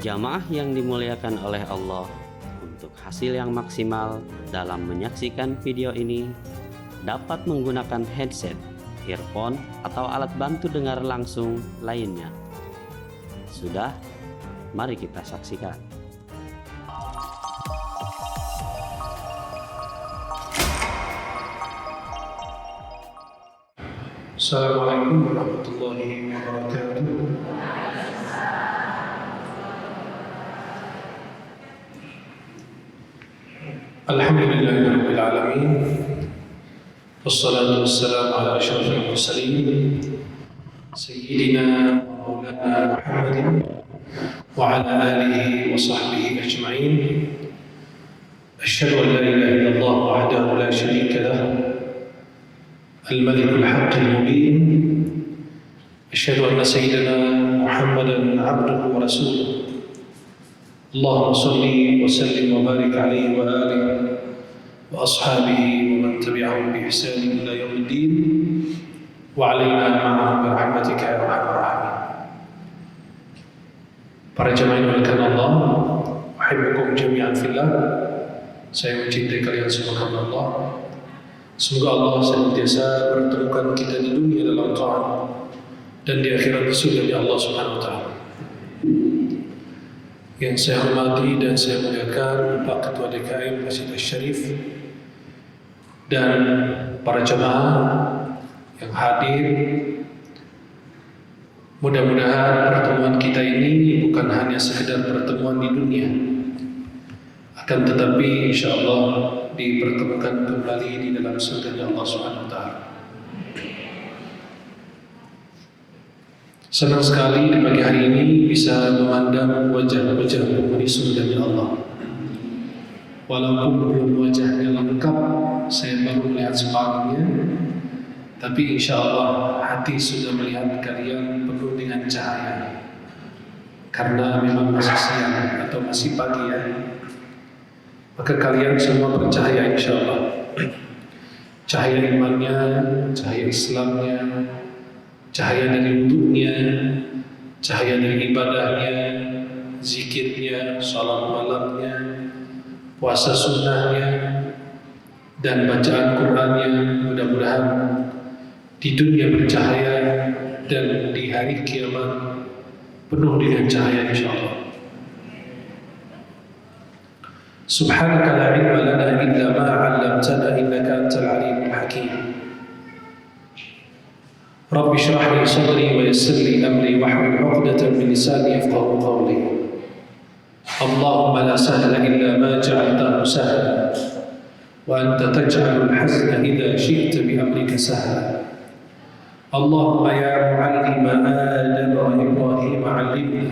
Jamaah yang dimuliakan oleh Allah, untuk hasil yang maksimal dalam menyaksikan video ini dapat menggunakan headset, earphone, atau alat bantu dengar langsung lainnya. Sudah, mari kita saksikan. Assalamualaikum warahmatullahi wabarakatuh. Alhamdulillahirabbil alamin. Wassalatu wassalamu ala asyrafil mursalin sayyidina wa maulana Muhammadin wa ala alihi wa sahbihi ajma'in. Asyhadu an la ilaha illallah wahdahu la syarika lah, الملك الحق المبين. أشهد أن سيدنا محمدا عبده ورسوله. اللهم صل وسلم وبارك عليه وآله وأصحابه ومن تبعهم بإحسان إلى يوم الدين وعلينا معهم برحمتك يا أرحم الراحمين. Para jemaah yang dimuliakan Allah, uhibbukum jami'an fillah. Saya mencintai kalian semua karena Allah. Semoga Allah senantiasa pertemukan kita di dunia dalam taat dan di akhirat di surga Allah Subhanahu wa taala. Yang saya hormati dan saya muliakan Pak Ketua DKM Masjid Asy-Syarif dan para jemaah yang hadir. Mudah-mudahan pertemuan kita ini bukan hanya sekedar pertemuan di dunia, akan tetapi insyaallah dipertemukan kembali di dalam surga Allah Subhanahu wa taala. Senang sekali di pagi hari ini bisa memandang wajah-wajah penghuni surga Allah. Walaupun belum wajahnya lengkap, saya baru melihat separuhnya, tapi insyaallah hati sudah melihat kalian penuh dengan cahaya. Karena memang masih siang atau masih pagi ya. Maka kalian semua bercahaya insyaallah. Cahaya imannya, cahaya Islamnya, cahaya dari wudhunya, cahaya dari ibadahnya, zikirnya, salat malamnya, puasa sunnahnya, dan bacaan Qur'annya. Mudah-mudahan di dunia bercahaya dan di hari kiamat penuh dengan cahaya insyaallah. Subhanaka la ilma lana illa ma 'allamtana innaka antal alimul hakim. Rabbi shrah li sadri wa yassir li amri wahlul 'uqdatam min lisani yafqahu qawli. Allahumma la sahla illa ma ja'altahu sahla wa anta taj'alul hazna idza syi'ta bi amrika sahla. Allahumma ya mu'allima Adam wa Ibrahim 'allimna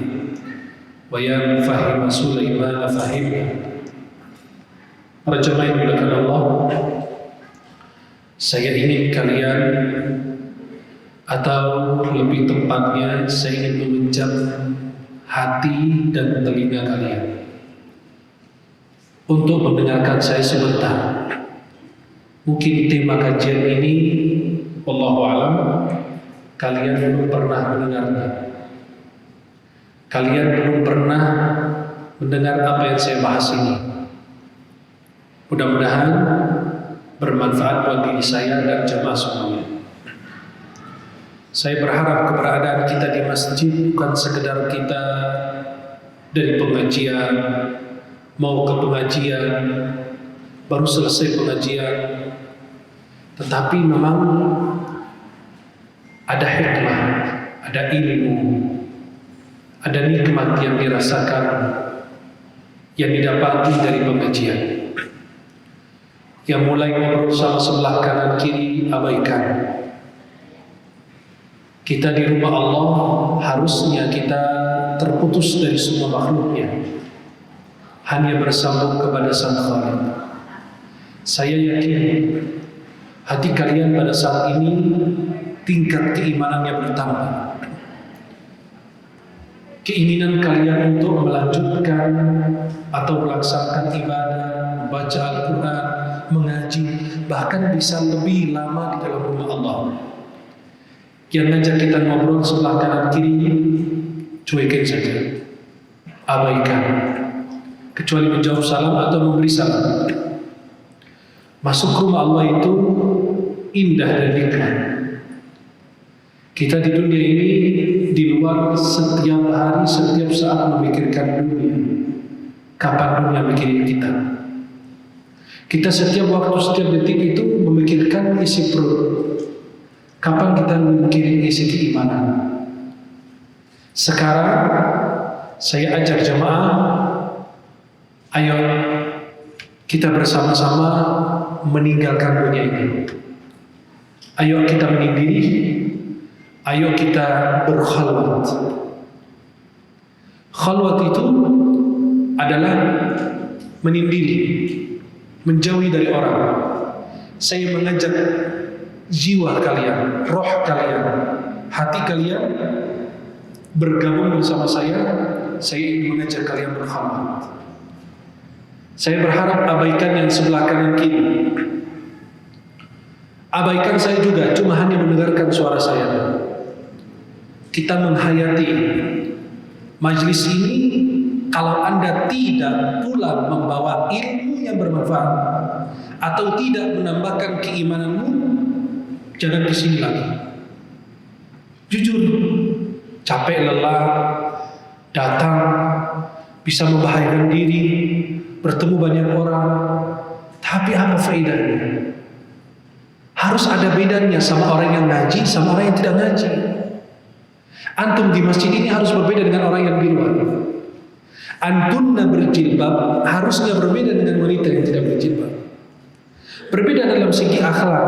wa ya mufahhima Sulaiman fahimna. Para jemaah yang dimuliakan Allah, saya ingin kalian, atau lebih tepatnya saya ingin meminjam hati dan telinga kalian untuk mendengarkan saya sebentar. Mungkin tema kajian ini, wallahu a'lam, kalian belum pernah mendengarnya. Kalian belum pernah mendengar apa yang saya bahas ini. Mudah-mudahan bermanfaat bagi saya dan jemaah semuanya. Saya berharap keberadaan kita di masjid bukan sekedar kita dari pengajian mau ke pengajian, baru selesai pengajian, tetapi memang ada hikmah, ada ilmu, ada nikmat yang dirasakan, yang didapati dari pengajian. Yang mulai ngobrol sama sebelah kanan kiri abaikan. Kita di rumah Allah harusnya kita terputus dari semua makhluknya, hanya bersambung kepada Sang Khalik. Saya yakin hati kalian pada saat ini tingkat keimanannya bertambah. Keinginan kalian untuk melanjutkan atau melaksanakan ibadah, membaca Al-Quran, mengaji, bahkan bisa lebih lama di dalam rumah Allah. Yang ngajak kita ngobrol sebelah kanan kiri, cuekin saja. abaikan, kecuali menjawab salam atau memberi salam. Masuk rumah Allah itu indah dan nikmat. Kita di dunia ini, di luar setiap hari, setiap saat memikirkan dunia. Kapan dunia mikirin kita? Kita setiap waktu, setiap detik itu memikirkan isi perut. Kapan kita memikirin isi keimanan? Sekarang saya ajak jamaah, ayo kita bersama-sama meninggalkan dunia ini. Ayo kita menyendiri, ayo kita berkhalwat. Khalwat itu adalah menyendiri, menjauhi dari orang. Saya mengajak jiwa kalian, roh kalian, hati kalian bergabung bersama saya ingin mengajak kalian berkhalwat. Saya berharap abaikan yang sebelah kanan kiri. Abaikan saya juga, cuma hanya mendengarkan suara saya. Kita menghayati majlis ini. Kalau Anda tidak pulang membawa ilmu yang bermanfaat atau tidak menambahkan keimananmu, jangan di sini lagi. Jujur, capek lelah, datang, bisa membahayakan diri, bertemu banyak orang, tapi apa faedahnya? Harus ada bedanya sama orang yang ngaji, sama orang yang tidak ngaji. Antum di masjid ini harus berbeda dengan orang yang di luar. Antunna berjilbab harusnya berbeda dengan wanita yang tidak berjilbab. Berbeda dalam segi akhlak,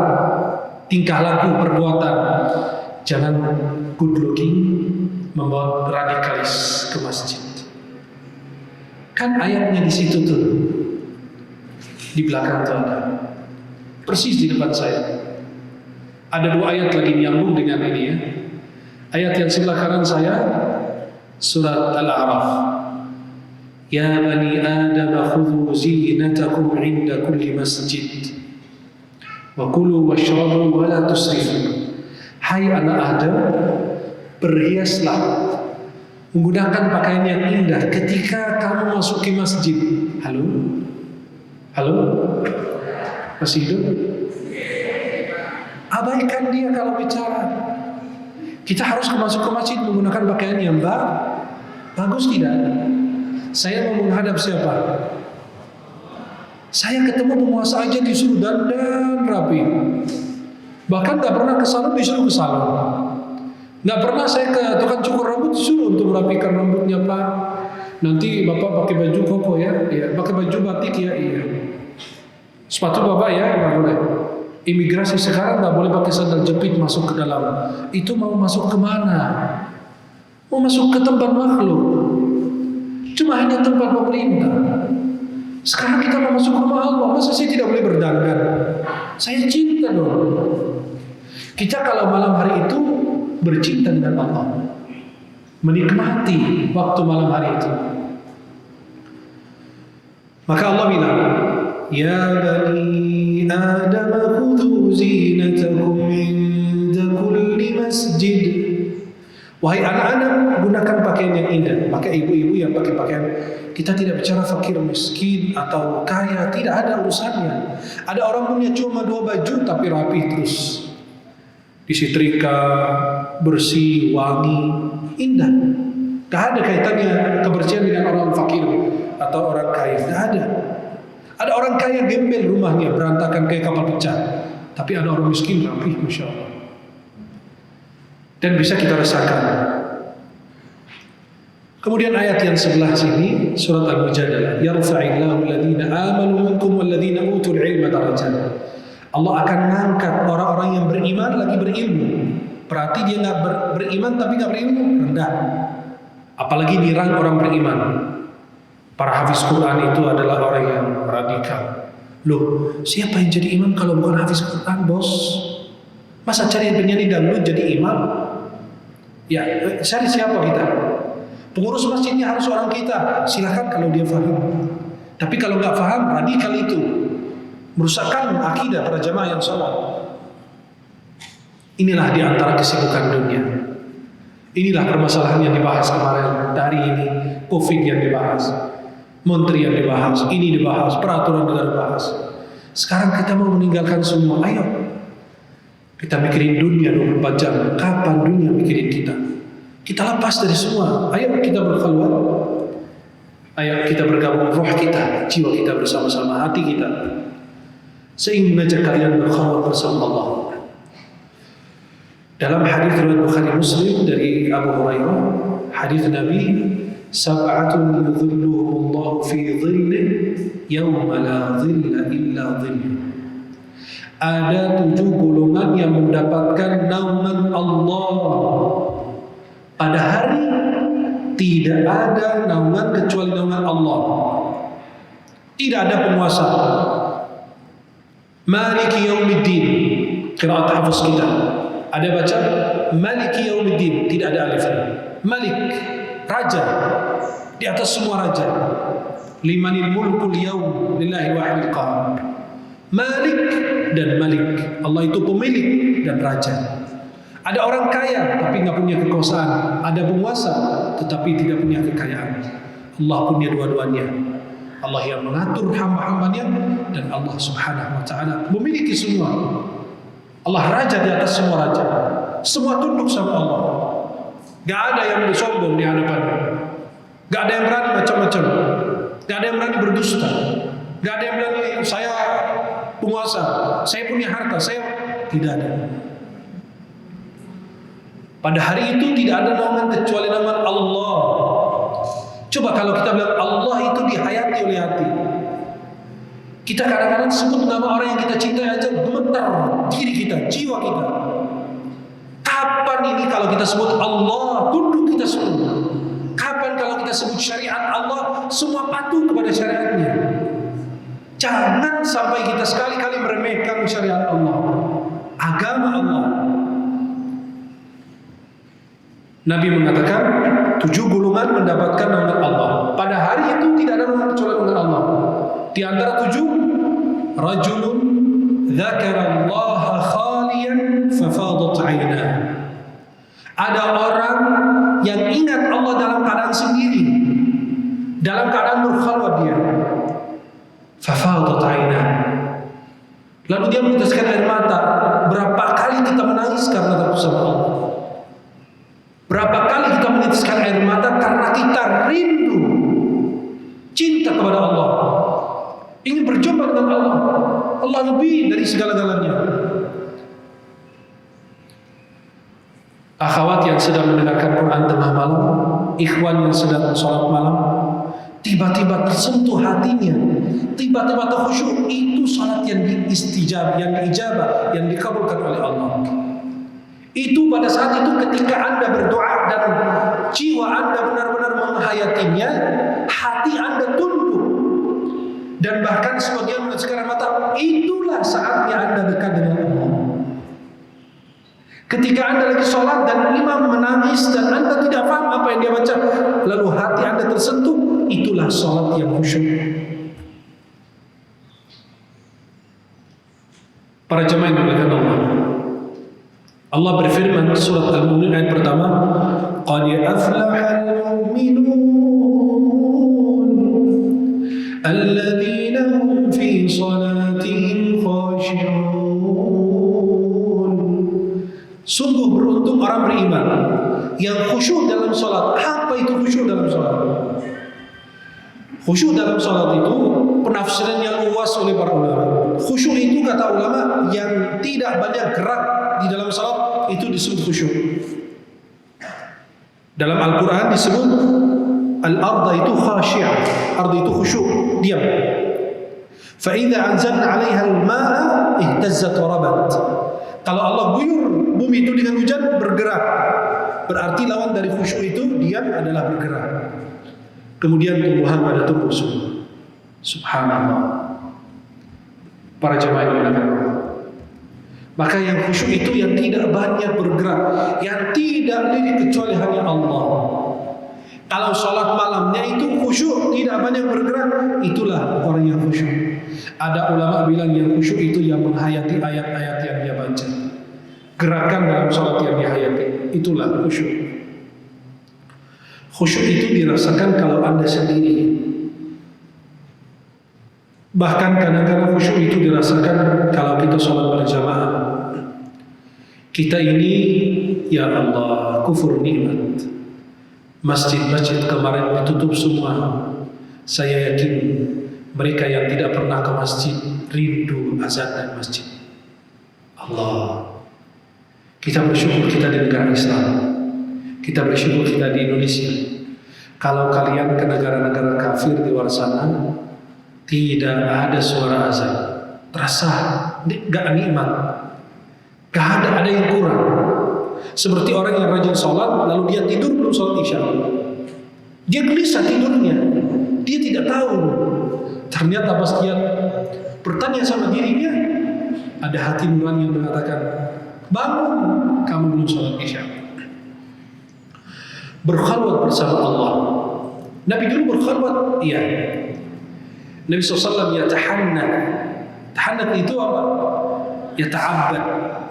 tingkah laku, perbuatan. Jangan good looking membawa radikalis ke masjid. Kan ayatnya di situ tuh, di belakang tuh ada, persis di depan saya. Ada dua ayat lagi nyambung dengan ini ya. Ayat yang sebelah kanan saya surat Al-A'raf. Ya bani Adam khudhu zinatakum 'inda kulli masjid wa kulu washrabu wa la tusrifu. Hai anak Adam, berhiaslah, menggunakan pakaian yang indah ketika kamu masuki masjid. Halo? Halo? Masih hidup? Abaikan dia kalau bicara. Kita harus masuk ke masjid menggunakan pakaian yang bagus tidak? Saya mau menghadap siapa? Saya ketemu penguasa aja disuruh dandan rapi. Bahkan gak pernah ke salon disuruh ke salon. Gak pernah saya ke tukang cukur rambut disuruh untuk merapikan rambutnya Pak. Nanti Bapak pakai baju koko ya, pakai baju batik ya, iya. Sepatu Bapak ya, gak boleh. Imigrasi sekarang gak boleh pakai sandal jepit masuk ke dalam. Itu mau masuk kemana? Mau masuk ke tempat makhluk. Cuma hanya tempat pemerintah. Sekarang kita mau masuk rumah Allah, masa saya tidak boleh berdandan? Saya cinta dong. Kita kalau malam hari itu bercinta dengan Allah, menikmati waktu malam hari itu. Maka Allah bilang, Ya bani Adam khudhu zinatakum 'inda kulli masjid. Wahai anak Adam, gunakan pakaian yang indah. Maka ibu-ibu yang pakai pakaian, kita tidak bicara fakir miskin atau kaya, tidak ada urusannya. Ada orang punya cuma 2 baju tapi rapi terus, disetrika, bersih, wangi, indah. Gak ada kaitannya kebersihan dengan orang fakir atau orang kaya, gak ada. Ada orang kaya gembel rumahnya, berantakan kayak kapal pecah, tapi ada orang miskin rapi, Masya Allah. Dan bisa kita rasakan. Kemudian ayat yang sebelah sini surat Al-Mujadalah, yarfa'illahu alladhina amanu minkum walladhina utul ilma darajat. Allah akan mengangkat orang-orang yang beriman lagi berilmu. Berarti dia nggak beriman tapi nggak berilmu, rendah. Apalagi nirang orang beriman. Para hafiz Quran itu adalah orang yang radikal. Loh, siapa yang jadi imam kalau bukan hafiz Quran, bos? Masa cari penyanyi dangdut jadi imam? Ya, cari siapa kita? Pengurus masjidnya harus orang kita. Silakan kalau dia faham. Tapi kalau nggak faham, radikal itu merusakkan akidah para jamaah yang salah. Inilah di antara kesibukan dunia. Inilah permasalahan yang dibahas kemarin. Dari ini COVID yang dibahas, menteri yang dibahas, ini dibahas, peraturan negara dibahas. Sekarang kita mau meninggalkan semua. Ayo kita mikirin dunia 24 jam. Kapan dunia mikirin kita? Kita lepas dari semua. Ayo kita berkhulwat. Ayo kita bergabung roh kita, jiwa kita bersama-sama, hati kita. Seingin mengajak kalian berkhulwat bersama Allah. Dalam hadis riwayat Bukhari Muslim dari Abu Hurairah, hadis Nabi, sab'atun yudhilluhumullahu fi dhillih yawma la dhilla illa dhilluh. Ada 7 golongan yang mendapatkan naungan Allah. Pada hari tidak ada naungan kecuali naungan Allah. Tidak ada penguasa. Maliki yaumiddin. Qiraat hafaz kita. Ada baca Maliki yaumiddin, tidak ada alif. Malik, raja, di atas semua raja. Limanil mulkul yaum lillahi wahidil qahhar. Malik dan Malik, Allah itu pemilik dan raja. Ada orang kaya tapi nggak punya kekuasaan. Ada penguasa tetapi tidak punya kekayaan. Allah punya dua-duanya. Allah yang mengatur hamba-hambanya dan Allah subhanahu wa ta'ala memiliki semua. Allah raja di atas semua raja. Semua tunduk sama Allah. Gak ada yang sombong di hadapannya. Gak ada yang berani macam-macam. Gak ada yang berani berdusta. Gak ada yang berani saya penguasa, saya punya harta, saya tidak ada. Pada hari itu tidak ada naungan kecuali nama Allah. Coba kalau kita bilang Allah itu dihayati oleh hati. Kita kadang-kadang sebut nama orang yang kita cintai aja gemetar diri kita, jiwa kita. Kapan ini kalau kita sebut Allah, tunduk kita semua? Kapan kalau kita sebut syariat Allah, semua patuh kepada syariatnya? Jangan sampai kita sekali-kali meremehkan syariat Allah, agama Allah. Nabi mengatakan 7 golongan mendapatkan naungan Allah. Pada hari itu tidak ada naungan kecuali naungan Allah. Di antara 7, rajulun dzakarallaha khaliyan fafadat 'ainah. Ada orang yang ingat Allah dalam keadaan sendiri, dalam keadaan berkhalwat dia. Fafadat 'ainah. Lalu dia meneteskan air mata. Berapa kali kita menangis karena takut sama Allah? Berapa kali kita meneteskan air mata karena kita rindu, cinta kepada Allah, ingin berjumpa dengan Allah. Allah lebih dari segala-galanya. Akhwat yang sedang mendengarkan Quran tengah malam, ikhwan yang sedang sholat malam, tiba-tiba tersentuh hatinya, tiba-tiba terkhusyuk. Itu sholat yang diistijab, yang diijabah, yang dikabulkan oleh Allah. Itu pada saat itu ketika Anda berdoa dan jiwa Anda benar-benar menghayatinya, hati Anda tunduk, dan bahkan sebagian meneteskan mata. Itulah saatnya Anda dekat dengan Allah. Ketika Anda lagi sholat dan imam menangis dan Anda tidak paham apa yang dia baca, lalu hati Anda tersentuh, itulah sholat yang khusyuk. Para jemaah yang dimuliakan Allah, Allah berfirman surat Al-Mu'min ayat pertama, qad aflahal mu'minun alladzina hum fi salatihim khashi'un. Sungguh beruntung orang beriman yang khusyuk dalam salat. Apa itu khusyuk dalam salat? Khusyuk dalam salat itu penafsiran yang luas oleh para ulama. Khusyuk itu kata ulama yang tidak banyak gerak di dalam salat, itu disebut khusyuk. Dalam Al-Quran disebut al-arda itu khashi'ah, arda itu khusyuk, diam. فَإِذَا أَنْزَلْنَا عَلَيْهَا الْمَاءَ اهْتَزَّتْ وَرَبَتْ. Kalau Allah guyur bumi itu dengan hujan, bergerak. Berarti lawan dari khusyuk itu diam adalah bergerak. Kemudian tumbuhan pada tumbuh semua. Subhanallah. Para jemaah yang dimuliakan Allah, maka yang khusyuk itu yang tidak banyak bergerak, yang tidak lirik kecuali hanya Allah. Kalau sholat malamnya itu khusyuk, tidak banyak bergerak, itulah orang yang khusyuk. Ada ulama bilang yang khusyuk itu yang menghayati ayat-ayat yang dia baca, gerakan dalam sholat yang dihayati, itulah khusyuk. Khusyuk itu dirasakan kalau Anda sendiri. Bahkan kadang-kadang khusyuk itu dirasakan kalau kita sholat berjamaah. Kita ini, ya Allah, kufur nikmat. Masjid-masjid kemarin ditutup semua. Saya yakin mereka yang tidak pernah ke masjid rindu azan dan masjid. Allah, kita bersyukur kita di negara Islam. Kita bersyukur kita di Indonesia. Kalau kalian ke negara-negara kafir di luar sana, tidak ada suara azan, terasa gak nikmat, gak ada yang kurang. Seperti orang yang rajin sholat, lalu dia tidur belum sholat isya. Dia gelisah tidurnya, dia tidak tahu. Ternyata pas dia bertanya sama dirinya, ada hati nurani yang mengatakan, bangun, kamu belum sholat isya. Berkhalwat bersama Allah. Nabi dulu berkhalwat, iya. Nabi SAW yatahannath. Tahannath itu apa? Yata'abbad,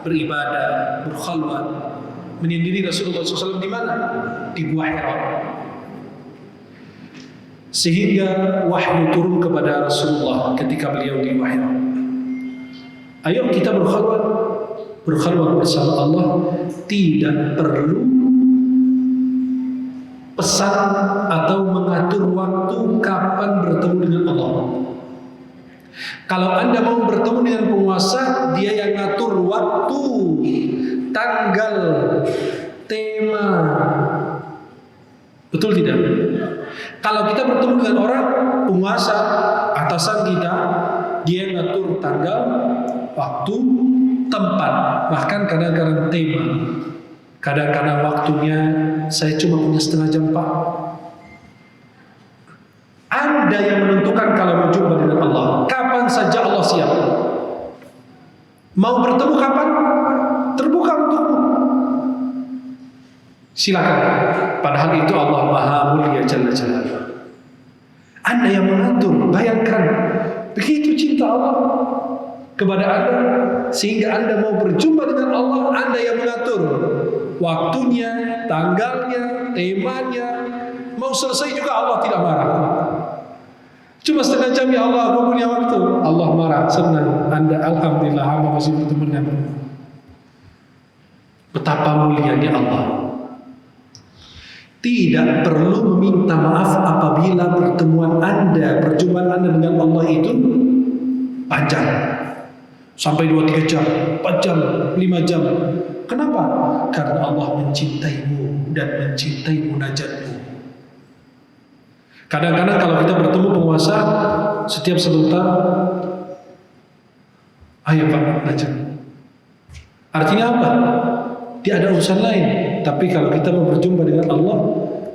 beribadah, berkhalwat, menyendiri. Rasulullah SAW di mana? Di Gua Hira. Sehingga wahyu turun kepada Rasulullah ketika beliau di Gua Hira. Ayo kita berkhalwat bersama Allah. Tidak perlu pesan atau mengatur waktu kapan bertemu dengan Allah. Kalau Anda mau bertemu dengan penguasa, dia yang ngatur waktu, tanggal, tema. Betul tidak? Kalau kita bertemu dengan orang penguasa, atasan kita, dia yang ngatur tanggal, waktu, tempat, bahkan kadang-kadang tema. Kadang-kadang waktunya saya cuma punya setengah jam, Pak. Anda yang menentukan kalau mau jumpa dengan Allah. Kapan saja Allah siap. Mau bertemu kapan? Terbuka untukmu. Silakan. Padahal itu Allah Maha Mulia Jalla Jalaluhu. Anda yang mengatur. Bayangkan, begitu cinta Allah kepada Anda, sehingga Anda mau berjumpa dengan Allah, Anda yang mengatur waktunya, tanggalnya, temanya. Mau selesai juga Allah tidak marah. Cuma setengah jam, ya Allah aku punya waktu. Allah marah, senang. Anda, alhamdulillah, hamba masih bertemu denganmu. Betapa mulianya Allah. Tidak perlu meminta maaf apabila pertemuan Anda, perjumpaan Anda dengan Allah itu panjang. Sampai 2-3 jam, 4 jam, 5 jam. Kenapa? Karena Allah mencintaimu dan mencintai munajatmu. Kadang-kadang kalau kita bertemu penguasa, setiap sebentar, ayo Pak, munajat. Artinya apa? Dia ada urusan lain. Tapi kalau kita mau berjumpa dengan Allah,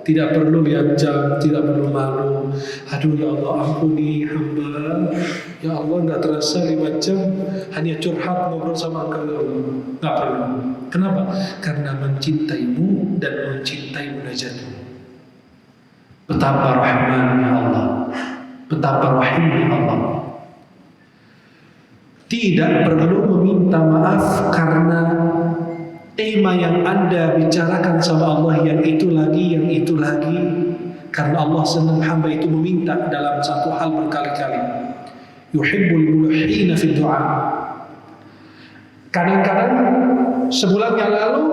tidak perlu lihat jam, tidak perlu malu. Aduh ya Allah, ampuni hamba. Ya Allah, nggak terasa 5 jam hanya curhat ngobrol sama Engkau, ya Allah. Nggak perlu. Kenapa? Karena mencintaimu dan mencintai munajatmu. Betapa rahmannya Allah, betapa rahimnya Allah. Tidak perlu meminta maaf karena tema yang Anda bicarakan sama Allah yang itu lagi, yang itu lagi. Karena Allah senang hamba itu meminta dalam satu hal berkali-kali. Yuhibbul mulhina fi du'a. Kadang-kadang sebulan yang lalu,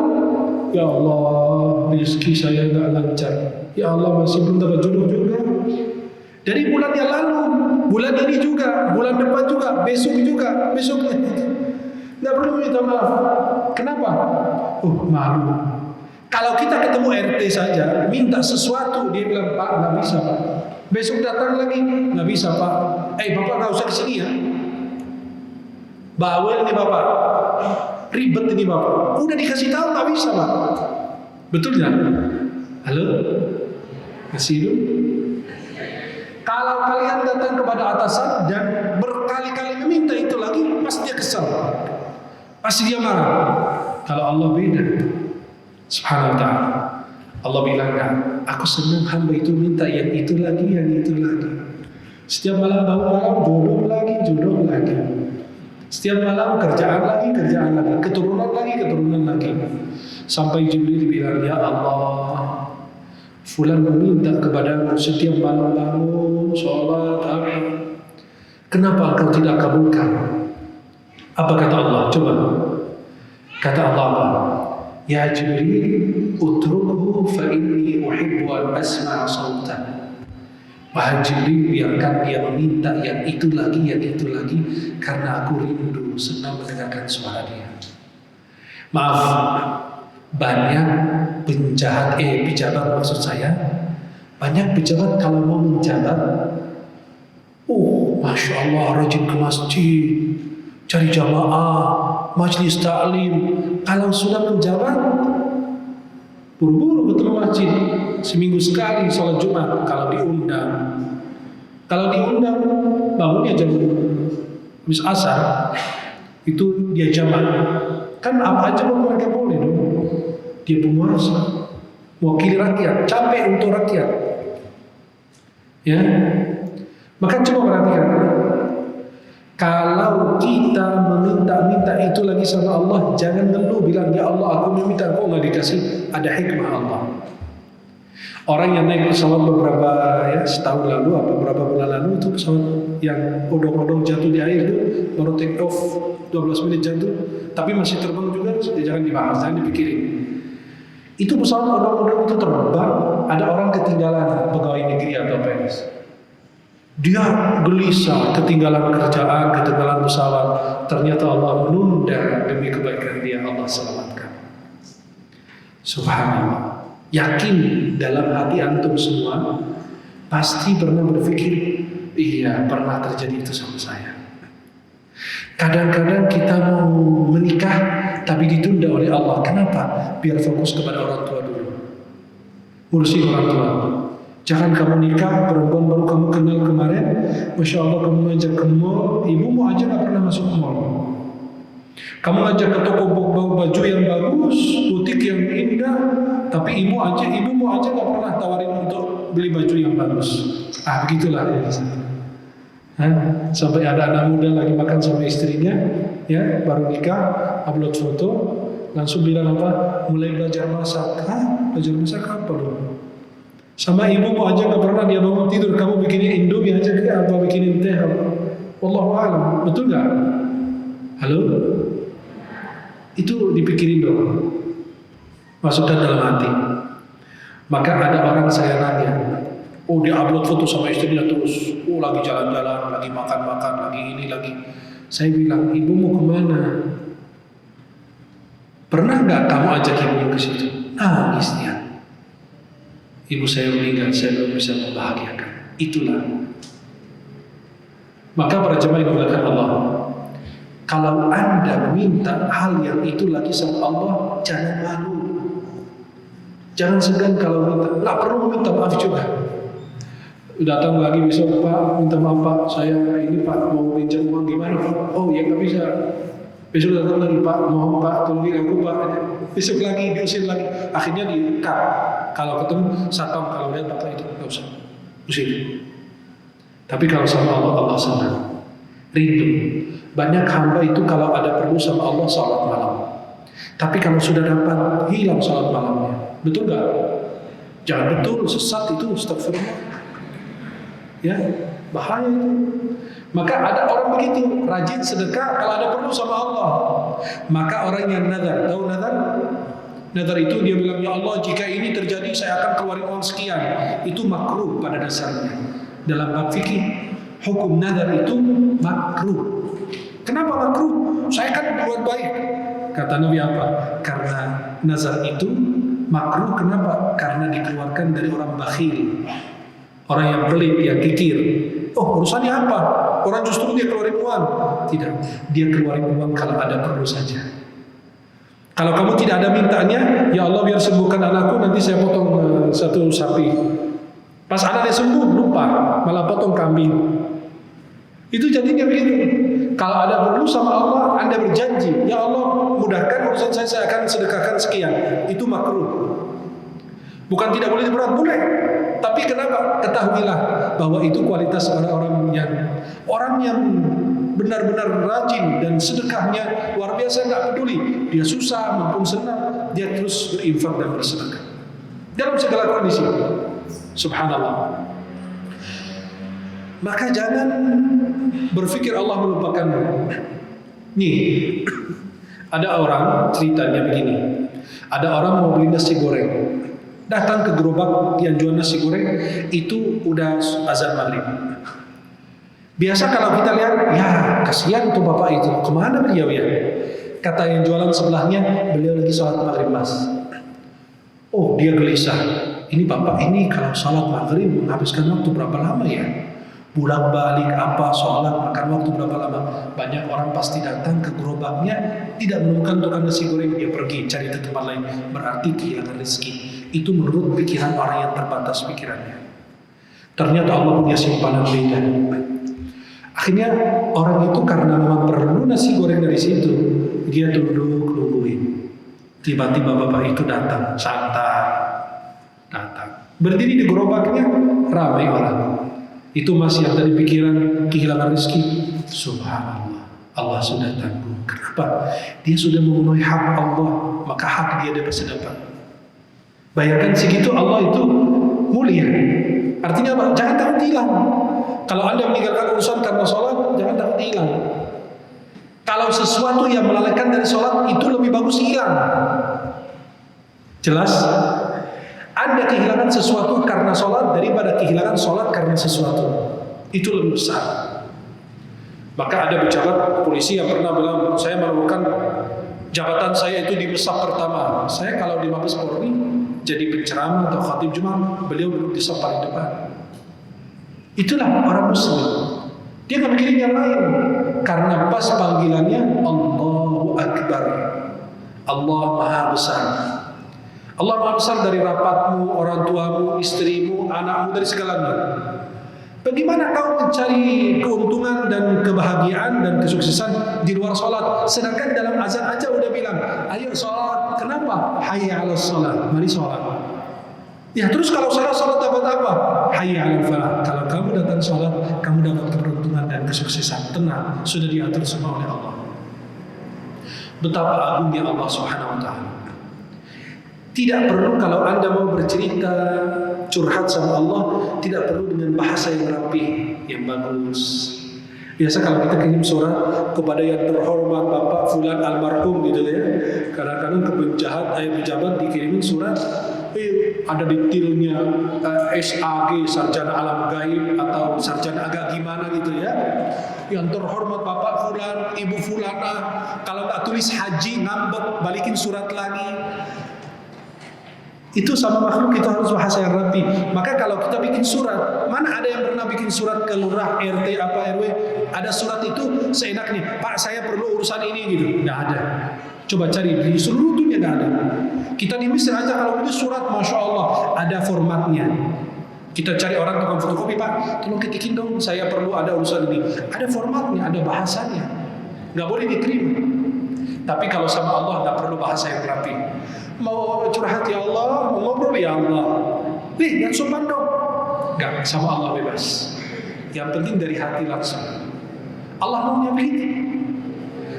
ya Allah, rezeki saya enggak lancar. Ya Allah, masih belum dapat jodoh juga. Dari bulan yang lalu, bulan ini juga, bulan depan juga, besok juga, besoknya. Nggak perlu minta maaf. Kenapa? Malu. Kalau kita ketemu RT saja, minta sesuatu, dia bilang, Pak, nggak bisa Pak. Besok datang lagi, nggak bisa Pak. Bapak nggak usah kesini ya. Bawel nih Bapak, ribet ini Bapak. Udah dikasih tahu nggak bisa Pak. Betul nggak? Halo, kasih dulu. Kalau kalian datang kepada atasan dan berkali-kali meminta itu lagi, pasti dia kesal. Pasti dia marah. Kalau Allah beda. Subhanahu wa ta'ala. Allah bilang, aku senang hamba itu minta yang itu lagi, yang itu lagi. Setiap malam bangun malam, jodoh lagi, jodoh lagi. Setiap malam kerjaan lagi, keturunan lagi, keturunan lagi. Sampai Jibril bilang, ya Allah, fulan meminta kepadamu setiap malam bangun, sholat, apa. Kenapa engkau tidak kabulkan? Apa kata Allah? Coba. Kata Allah apa? Ya Jibril, utrukhu fa inni uhibbu an asma'a sautan. Wahai Jibril, biarkan dia meminta yang itu lagi, karena aku rindu, senang mendengarkan suara dia. Maaf, banyak pejabat maksud saya, banyak pejabat kalau mau menjabat, Masya Allah, rajin ke masjid, cari jamaah, majlis taklim. Kalau sudah menjabat, buru-buru betul masjid, seminggu sekali sholat Jumat kalau diundang. Kalau diundang, bangunnya jam habis asar, itu dia jamaah. Kan apa aja mereka boleh dong. Dia penguasa, mewakili rakyat, capek untuk rakyat. Ya, maka coba perhatikan. Kalau kita meminta-minta itu lagi sama Allah, jangan ngeluh bilang ya Allah aku meminta, kok nggak dikasih. Ada hikmah Allah. Orang yang naik pesawat beberapa setahun lalu atau beberapa bulan lalu itu pesawat yang odong-odong jatuh di air itu baru take off 12 menit jatuh, tapi masih terbang juga, jangan dibahas, jangan dipikirin. Itu pesawat odong-odong itu terbang, ada orang ketinggalan pegawai negeri atau PNS. Dia gelisah, ketinggalan kerjaan, ketinggalan pesawat. Ternyata Allah menunda demi kebaikan dia, Allah selamatkan. Subhanallah. Yakin dalam hati antum semua pasti pernah berpikir, iya pernah terjadi itu sama saya. Kadang-kadang kita mau menikah tapi ditunda oleh Allah. Kenapa? Biar fokus kepada orang tua dulu, ngurusin orang tua. Jangan kamu nikah, perempuan baru kamu kenal kemarin, Masya Allah kamu ngajak ke mall, ibumu aja gak pernah masuk mall. Kamu ngajak ke toko baju yang bagus, butik yang indah, tapi ibumu aja gak pernah tawarin untuk beli baju yang bagus. Begitulah ya. Sampai ada anak muda lagi makan sama istrinya, ya baru nikah, upload foto, langsung bilang apa? Mulai belajar masak. Belajar masak apa loh? Sama ibumu aja gak pernah dia bangun tidur, kamu bikinin Indomie aja kayak apa, bikinin teh. Wallahu a'lam, betul gak? Halo? Itu dipikirin dong, masukkan dalam hati. Maka ada orang saya nanya, dia upload foto sama istrinya terus, lagi jalan-jalan, lagi makan-makan, lagi ini, lagi. Saya bilang, ibumu kemana? Pernah gak kamu ajak ibumu ke situ? Nangis dia. Ibu saya meninggal, saya belum bisa membahagiakan. Itulah. Maka para jemaah yang dimuliakan Allah, kalau Anda meminta hal yang itu lagi sama Allah, jangan malu. Jangan segan kalau minta. Nggak perlu meminta maaf juga. Datang lagi besok, Pak, minta maaf Pak, saya ini Pak mau pinjam uang gimana Pak? Oh ya nggak bisa. Besok datang lagi Pak, mohon Pak, tolongin aku Pak. Besok lagi, diusir lagi. Akhirnya di-cut. Kalau ketemu satpam, kalau lihat Bapak itu nggak usah usir. Tapi kalau sama Allah, Allah senang, rindu. Banyak hamba itu kalau ada perlu sama Allah salat malam. Tapi kalau sudah dapat, hilang salat malamnya. Betul nggak? Jangan betul, sesat itu, astagfirullah. Ya, bahaya itu. Maka ada orang begitu, rajin sedekah kalau ada perlu sama Allah. Maka orang yang nazar, tahu nazar? Nazar itu dia bilang, ya Allah jika ini terjadi saya akan keluarin uang sekian. Itu makruh pada dasarnya. Dalam bab fikih, hukum nazar itu makruh. Kenapa makruh? Saya kan berbuat baik. Kata Nabi apa? Karena nazar itu makruh. Kenapa? Karena dikeluarkan dari orang bakhil, orang yang pelit, yang kikir. Urusannya apa? Orang justru dia keluarin uang. Tidak, dia keluarin uang kalau ada perlu saja. Kalau kamu tidak ada mintanya, ya Allah biar sembuhkan anakku, nanti saya potong satu sapi. Pas anaknya sembuh, lupa, malah potong kambing. Itu jadinya begitu. Kalau ada perlu sama Allah, Anda berjanji, ya Allah mudahkan urusan saya akan sedekahkan sekian. Itu makruh. Bukan tidak boleh diberat, boleh. Tapi kenapa? Ketahuilah bahwa itu kualitas orang yang benar-benar rajin dan sedekahnya luar biasa, nggak peduli dia susah maupun senang, dia terus berinfak dan bersedekah. dalam segala kondisi. Subhanallah. Maka jangan berpikir Allah melupakanmu. Nih, ada orang ceritanya begini. Ada orang mau beli nasi goreng, datang ke gerobak yang jual nasi goreng, itu udah azan maghrib. Biasa kalau kita lihat, ya kasihan tuh bapak itu, kemana beliau ya? Kata yang jualan sebelahnya, beliau lagi sholat maghrib mas. Oh dia gelisah, ini bapak ini kalau sholat maghrib menghabiskan waktu berapa lama ya? Pulang balik apa, sholat, makan waktu berapa lama? Banyak orang pasti datang ke gerobaknya, tidak menemukan tukang nasi goreng, dia pergi cari ke tempat lain, berarti kehilangan rezeki. Itu menurut pikiran orang yang terbatas pikirannya. Ternyata Allah punya simpanan beda. Akhirnya orang itu karena memang perlu nasi goreng dari situ, dia duduk nungguin. Tiba-tiba bapak itu datang, santai, datang, berdiri di gerobaknya, ramai orang. Itu masih yang tadi pikiran kehilangan rezeki. Subhanallah, Allah sudah tanggung. Kenapa? Dia sudah memenuhi hak Allah, maka hak dia pasti dapat. Bayangkan segitu Allah itu mulia. Artinya apa? Jangan takut hilang. Kalau Anda meninggalkan urusan karena sholat, jangan takut hilang. Kalau sesuatu yang melalaikan dari sholat, itu lebih bagus hilang. Jelas? Anda kehilangan sesuatu karena sholat daripada kehilangan sholat karena sesuatu. Itu lebih besar. Maka ada pejabat polisi yang pernah bilang, saya menemukan jabatan saya itu di Mesaf pertama. Saya kalau di Mabes Polri jadi penceramah atau khatib Jumat, beliau duduk di saf paling depan. Itulah orang muslim. Dia nggak mikirin yang lain. Karena pas panggilannya Allahu Akbar. Allah Maha Besar. Allah Maha Besar dari rapatmu, orang tuamu, istrimu, anakmu, dari segalanya. Bagaimana kau mencari keuntungan dan kebahagiaan dan kesuksesan di luar sholat? Sedangkan dalam azan aja udah bilang, ayo sholat. Kenapa? Hayya 'alas sholat. Mari sholat. Ya terus kalau sholat dapat apa? Hayya 'alal falah. Kalau kamu datang sholat, kamu dapat keberuntungan dan kesuksesan. Tenang, sudah diatur semua oleh Allah. Betapa agungnya Allah Subhanahu wa Ta'ala. Tidak perlu kalau Anda mau bercerita, curhat sama Allah, tidak perlu dengan bahasa yang rapi, yang bagus. Biasa kalau kita kirim surat kepada yang terhormat Bapak Fulan almarhum gitu ya. Kadang-kadang ke pejabat dikirimin surat, ada detailnya SAG, sarjana alam gaib atau sarjana agak gimana gitu ya. Yang terhormat Bapak Fulan, Ibu Fulana, kalau nggak tulis haji ngambek, balikin surat lagi. Itu sama makhluk itu harus bahasa yang rapi. Maka kalau kita bikin surat, mana ada yang pernah bikin surat ke lurah, RT, apa RW, ada surat itu seenaknya, Pak saya perlu urusan ini gitu. Nggak ada. Coba cari di seluruh dunia nggak ada. Kita di Mesir aja kalau itu surat, masya Allah ada formatnya. Kita cari orang tukang fotokopi, Pak tolong ketikin dong, saya perlu ada urusan ini. Ada formatnya, ada bahasanya. Nggak boleh diterima. Tapi kalau sama Allah nggak perlu bahasa yang rapi. Mau curhat ya Allah, mau ngobrol ya Allah. Yang sopan dong. Enggak, sama Allah bebas. Yang penting dari hati langsung. Allah maunya begitu.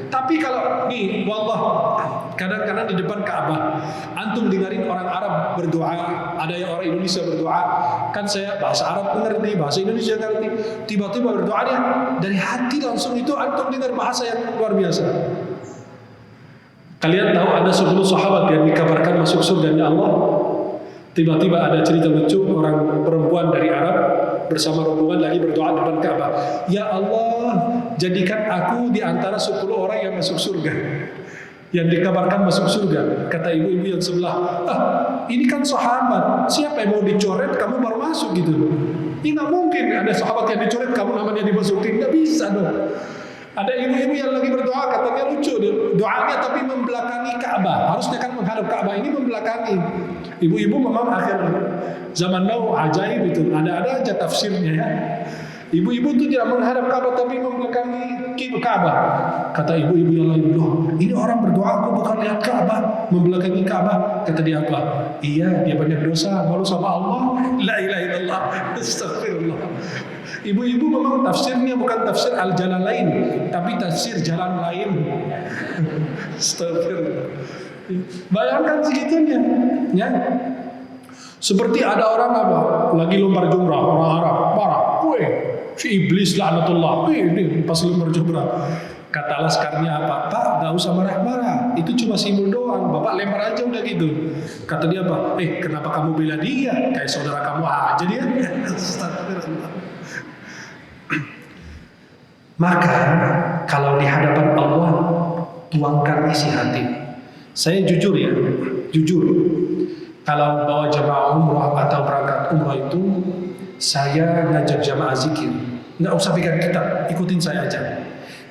Tapi kalau nih, wallah, kadang-kadang di depan Ka'bah, antum dengerin orang Arab berdoa, ada yang orang Indonesia berdoa, kan saya bahasa Arab mengerti, bahasa Indonesia ngerti, tiba-tiba berdoa dia dari hati langsung, itu antum dengar bahasa yang luar biasa. Kalian tahu ada 10 sahabat yang dikabarkan masuk surga Allah. Tiba-tiba ada cerita lucu, orang perempuan dari Arab bersama rombongan lagi berdoa depan Ka'bah. Ya Allah, jadikan aku di antara 10 orang yang masuk surga, yang dikabarkan masuk surga. Kata ibu-ibu yang sebelah, ini kan sahabat, siapa yang mau dicoret kamu baru masuk gitu. Ini nggak mungkin ada sahabat yang dicoret kamu namanya dimasukin, nggak bisa dong. Ada ibu-ibu yang lagi berdoa, katanya lucu doanya tapi membelakangi Ka'bah. Harusnya kan menghadap Ka'bah, ini membelakangi. Ibu-ibu memang akhir zaman now ajaib itu. Ada aja tafsirnya ya. Ibu-ibu itu tidak menghadap Ka'bah tapi membelakangi Ka'bah. Kata ibu-ibu yang lain, loh ini orang berdoa kok bukan lihat Ka'bah, membelakangi Ka'bah. Kata dia apa? Iya, dia banyak dosa, malu sama Allah. La ilaha illallah. Astagfirullah. Ibu-ibu memang tafsirnya bukan tafsir Al-Jalalain, tapi tafsir jalan lain. Astagfirullah. Bayangkan segitunya, ya. Seperti ada orang apa? Lagi lempar jumrah, orang Arab, marah. Weh, si iblis laknatullah. Ini pas lempar jumrah. Kata laskarnya apa? Pak, gak usah marah-marah. Itu cuma simbol doang. Bapak lempar aja udah gitu. Kata dia apa? Kenapa kamu bela dia? Kayak saudara kamu aja dia. Maka kalau di hadapan Allah, tuangkan isi hati. Saya jujur ya, jujur. Kalau bawa jamaah umrah atau berangkat umrah itu, saya ngajak jamaah zikir. Nggak usah pegang kitab, ikutin saya aja.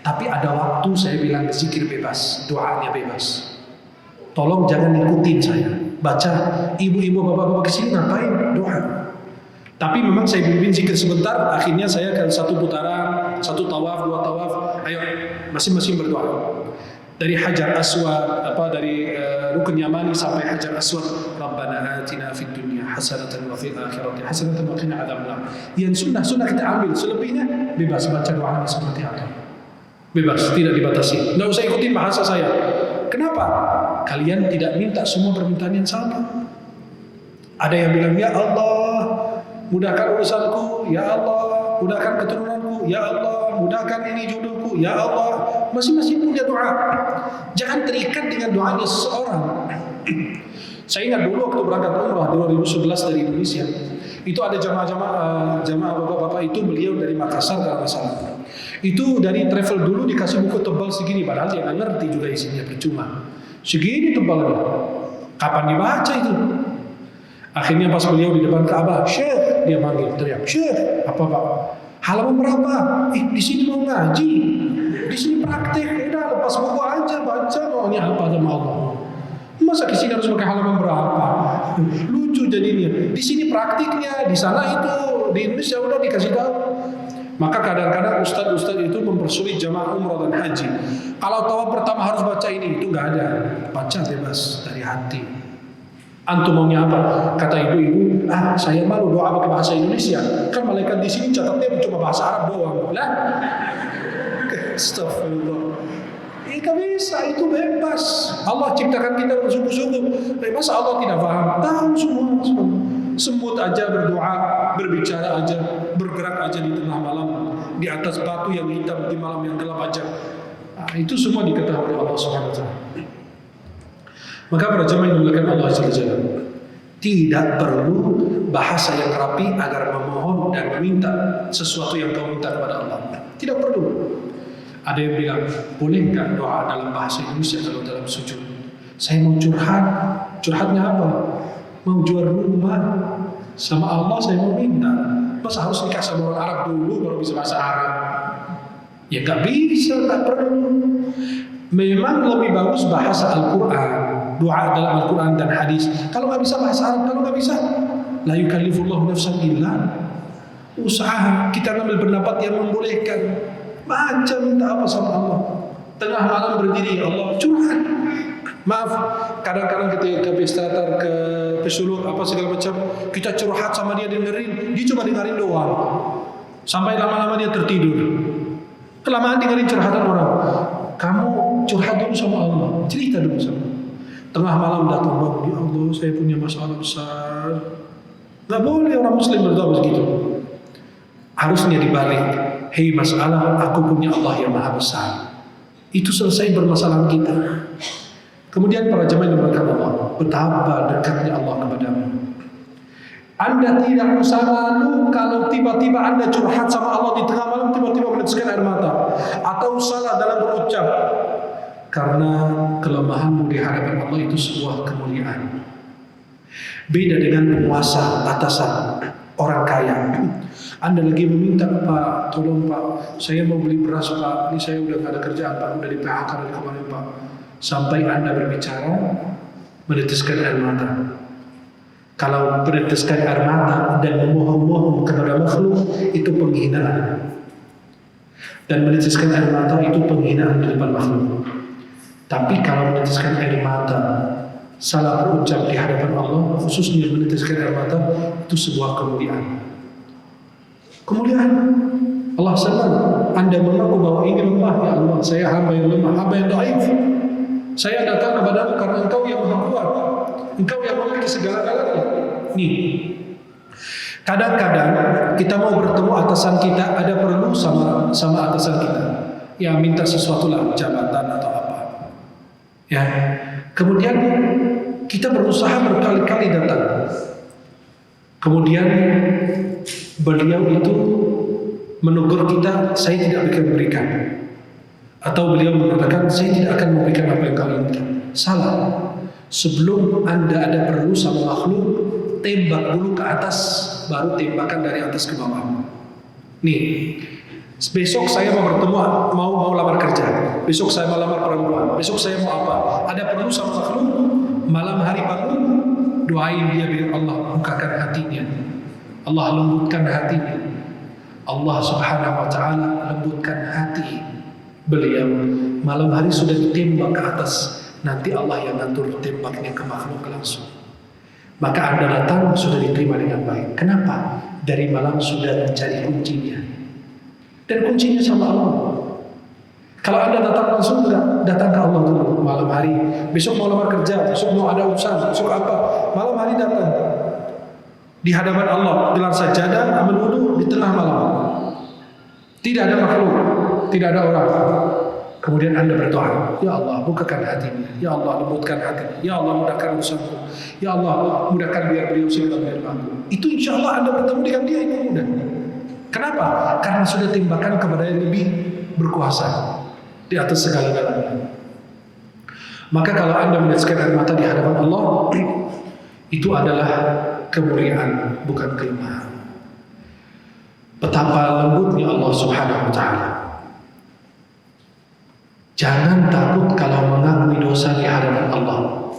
Tapi ada waktu saya bilang zikir bebas, doanya bebas. Tolong jangan ikutin saya. Baca, ibu-ibu, bapak-bapak kesini ngapain? Doa. Tapi memang saya bimbing zikir sebentar, akhirnya saya ke satu putaran, satu tawaf, dua tawaf. Ayo, masing-masing berdoa. Dari Hajar Aswad, dari Rukun Yamani sampai Hajar Aswad. Rabbana atina fid dunya hasanatan wa fil akhirati hasanatan wa qina adzabannar. Yang sunnah kita ambil, selebihnya bebas baca doanya seperti apa. Bebas, tidak dibatasi. Nggak usah ikutin bahasa saya. Kenapa? Kalian tidak minta semua permintaan yang sama. Ada yang bilang, ya Allah, mudahkan urusanku. Ya Allah, mudahkan keturunanku. Ya Allah, mudahkan ini jodohku. Ya Allah, masing-masing punya doa. Jangan terikat dengan doanya seseorang. Saya ingat dulu waktu berangkat umrah 2011 dari Indonesia. Itu ada jamaah bapak-bapak itu, beliau dari Makassar kalau nggak salah. Itu dari travel dulu dikasih buku tebal segini, padahal dia nggak ngerti juga isinya, percuma. Segini tebalnya, kapan dibaca itu? Akhirnya pas beliau di depan Ka'bah, Syekh, dia manggil, teriak, Syekh, apa Pak? Halaman berapa? Di sini mau ngaji, di sini praktek, udah lepas buku aja, baca maunya apa sama Allah. Masa di sini harus pakai halaman berapa? Lucu jadinya. Di sini praktiknya, di sana itu, di Indonesia udah dikasih tahu. Maka kadang-kadang ustadz itu mempersulit jamaah umrah dan haji. Kalau tawaf pertama harus baca ini, itu nggak ada. Baca bebas dari hati. Antum maunya apa? Kata ibu-ibu, saya malu doa pakai bahasa Indonesia. Kan malaikat di sini catatnya cuma bahasa Arab doang. Lah, astagfirullah. Gak bisa, itu bebas. Allah ciptakan kita bersungguh-sungguh. Masa Allah tidak paham? Tahu semua. Semut aja berdoa, berbicara aja, bergerak aja di tengah malam, di atas batu yang hitam di malam yang gelap aja. Itu semua diketahui oleh Allah Subhanahu wa taala. Maka para jemaah yang dimuliakan Allah Subhanahu wa taala, tidak perlu bahasa yang rapi agar memohon dan meminta sesuatu yang kau minta kepada Allah. Tidak perlu. Ada yang bilang, boleh nggak doa dalam bahasa Indonesia kalau dalam sujud? Saya mau curhat. Curhatnya apa? Mau jual rumah sama Allah, saya mau minta. Masa harus nikah sama orang Arab dulu baru bisa bahasa Arab? Ya nggak bisa, nggak perlu. Memang lebih bagus bahasa Al-Quran, doa dalam Al-Quran dan hadis. Kalau nggak bisa bahasa Arab, kalau nggak bisa, la yukallifullahu nafsan illa usaha. Kita ngambil pendapat yang membolehkan. Baca minta apa sama Allah. Tengah malam berdiri, Allah curhat. Maaf, kadang-kadang kita ke pestatar, ke pesuluk, apa segala macam, kita curhat sama dia dengerin, dia cuma dengerin doang. Sampai lama-lama dia tertidur. Kelamaan dengerin curhatan orang. Kamu curhat dulu sama Allah, cerita dulu sama Allah. Tengah malam datang, Bang, ya Allah, saya punya masalah besar. Gak boleh orang Muslim berdoa begitu. Harusnya dibalik. Hei masalah, aku punya Allah yang maha besar. Itu selesai permasalahan kita. Kemudian para jemaah yang dimuliakan Allah, betapa dekatnya Allah kepadamu. Anda tidak usah malu kalau tiba-tiba Anda curhat sama Allah di tengah malam, tiba-tiba meneteskan air mata, atau salah dalam berucap. Karena kelemahanmu di hadapan Allah itu sebuah kemuliaan. Beda dengan penguasa, atasan, orang kaya. Anda lagi meminta, Pak, tolong Pak, saya mau beli beras Pak, ini saya udah gak ada kerjaan Pak, udah di PHK dari kemarin Pak. Sampai Anda berbicara, meneteskan air mata. Kalau meneteskan air mata dan memohon-mohon kepada makhluk, itu penghinaan. Dan meneteskan air mata itu penghinaan di depan makhluk. Tapi kalau meneteskan air mata, salah berucap di hadapan Allah, khususnya meneteskan air mata, itu sebuah kemuliaan. Kemuliaan. Allah senang Anda mengaku bahwa ini lemah, ya Allah, saya hamba yang lemah, hamba yang dhaif. Saya datang kepadamu karena Engkau yang maha kuat, Engkau yang memiliki segala-galanya. Nih, kadang-kadang kita mau bertemu atasan kita, ada perlu sama atasan kita, ya minta sesuatu lah, jabatan atau apa, ya. Kemudian kita berusaha berkali-kali datang. Kemudian beliau itu menegur kita, saya tidak akan memberikan. Atau beliau mengatakan, saya tidak akan memberikan apa yang kalian inginkan. Salah. Sebelum Anda ada perlu sama makhluk, tembak dulu ke atas, baru tembakan dari atas ke bawah. Nih, besok saya mau bertemu, mau lamar kerja. Besok saya mau lamar perempuan. Besok saya mau apa? Ada perlu sama makhluk, malam hari bangun, doain dia biar Allah bukakan hatinya, Allah lembutkan hatinya, Allah subhanahu wa ta'ala lembutkan hati beliau. Malam hari sudah ditembak ke atas, nanti Allah yang ngatur tembaknya ke makhluk langsung. Maka Anda datang sudah diterima dengan baik. Kenapa? Dari malam sudah mencari kuncinya, dan kuncinya sama Allah. Kalau Anda datang langsung, enggak, datang ke Allah dulu malam hari. Besok mau lamar kerja, besok mau ada urusan, besok apa, malam hari datang di hadapan Allah, gelar sajadah, ambil wudu di tengah malam. Tidak ada makhluk, tidak ada orang. Kemudian Anda berdoa, ya Allah bukakan hatinya, ya Allah lembutkan hatinya, ya Allah mudahkan urusanku, ya Allah mudahkan biar beliau segera menerima aku. Itu insya Allah Anda bertemu dengan dia itu mudah. Kenapa? Karena sudah tembakan kepada yang lebih berkuasa di atas segala-galanya. Maka kalau Anda meneteskan air mata di hadapan Allah, itu adalah kemuliaan, bukan kelemahan. Betapa lembutnya Allah subhanahu wa ta'ala. Jangan takut kalau mengakui dosa di hadapan Allah,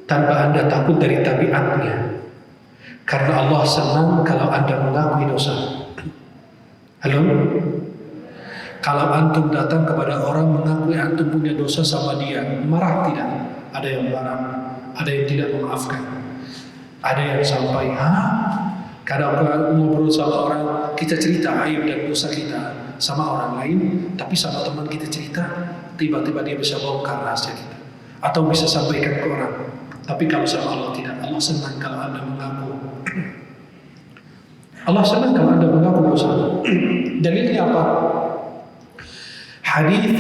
tanpa Anda takut dari tabiatnya. Karena Allah senang kalau Anda mengakui dosa. Halo? Kalau antum datang kepada orang mengakui antum punya dosa sama dia, marah tidak? Ada yang marah, ada yang tidak memaafkan, ada yang sampai, kadang ngobrol sama orang, kita cerita aib dan dosa kita sama orang lain, tapi sama teman kita cerita, tiba-tiba dia bisa bongkar rahasia kita, atau bisa sampaikan ke orang. Tapi kalau sama Allah tidak. Allah senang kalau Anda mengaku. Allah senang kalau Anda mengaku dosa. Dalilnya apa? Hadis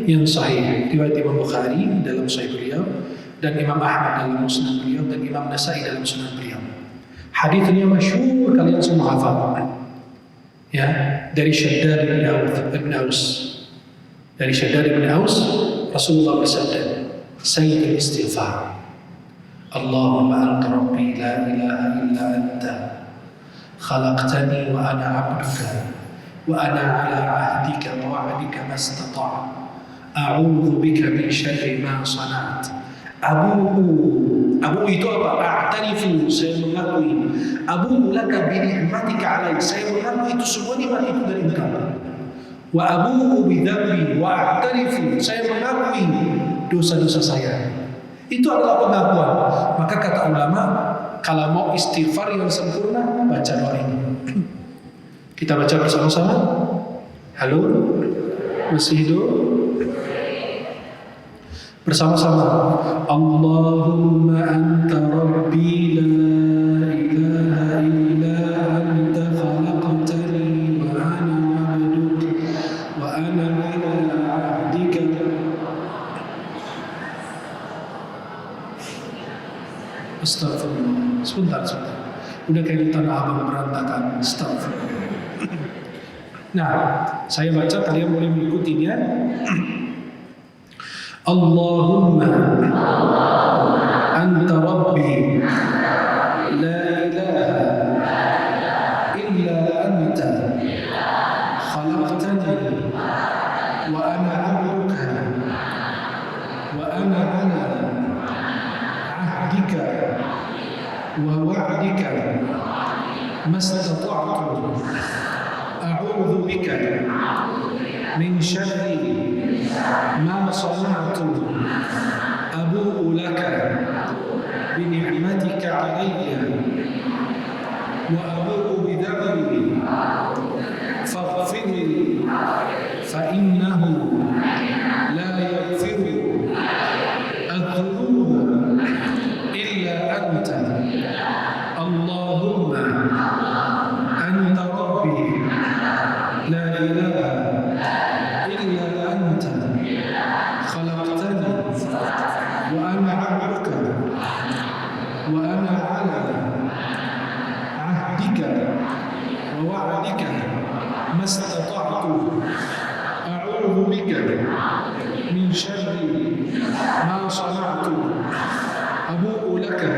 yang sahih riwayat Imam Bukhari dalam Sahih beliau, dan Imam Ahmad dalam Musnad beliau, dan Imam Nasai dalam Sunan beliau. Hadisnya masyhur, kalian semua hafal. Ya, dari Shaddad bin Aus. Dari Shaddad bin Aus, Rasulullah bersabda, Sayyidul istighfar, Allahumma anta rabbi la ilaha illa anta, khalaqtani wa ana abduka, wa ana ala ahdika wa wa'dika mastata', a'udzu bika min syarri ma sana'at. Abu itu apa? A'tarifu, saya mengakui. Abu laka bi ni'matika 'alai, saya mengakui itu semua nikmat itu dari Engkau. Wa abu bi dzambi wa a'tarifu, saya mengakui dosa-dosa saya. Itu adalah pengakuan. Maka kata ulama, kalau mau istighfar yang sempurna, baca doa ini. Kita baca bersama-sama. Halo, masih hidup? Bersama-sama. Allahumma anta rabbi la ilaha illa anta khalaqtani wa ana 'abduka wa ana 'ala 'ahdika. Astagfirullah. Sebentar. Udah kayak di Tanah Abang berantakan. Astagfirullah. Nah, saya baca, kalian boleh mengikutinya. Allahumma anta rabbi la ilaha illa anta khalaqtani wa ana 'abduka wa ana 'ala ahdika wa wa'dika mastata'tu a'udzu bika min syarri ma sana'tu abu'u laka bi ni'matika 'alayya wa abu'u bi dhanbi faghfirli fa innahu la yaghfiru adh-dhunuba illa anta. Allah syarri ma sana'tu abu'u laka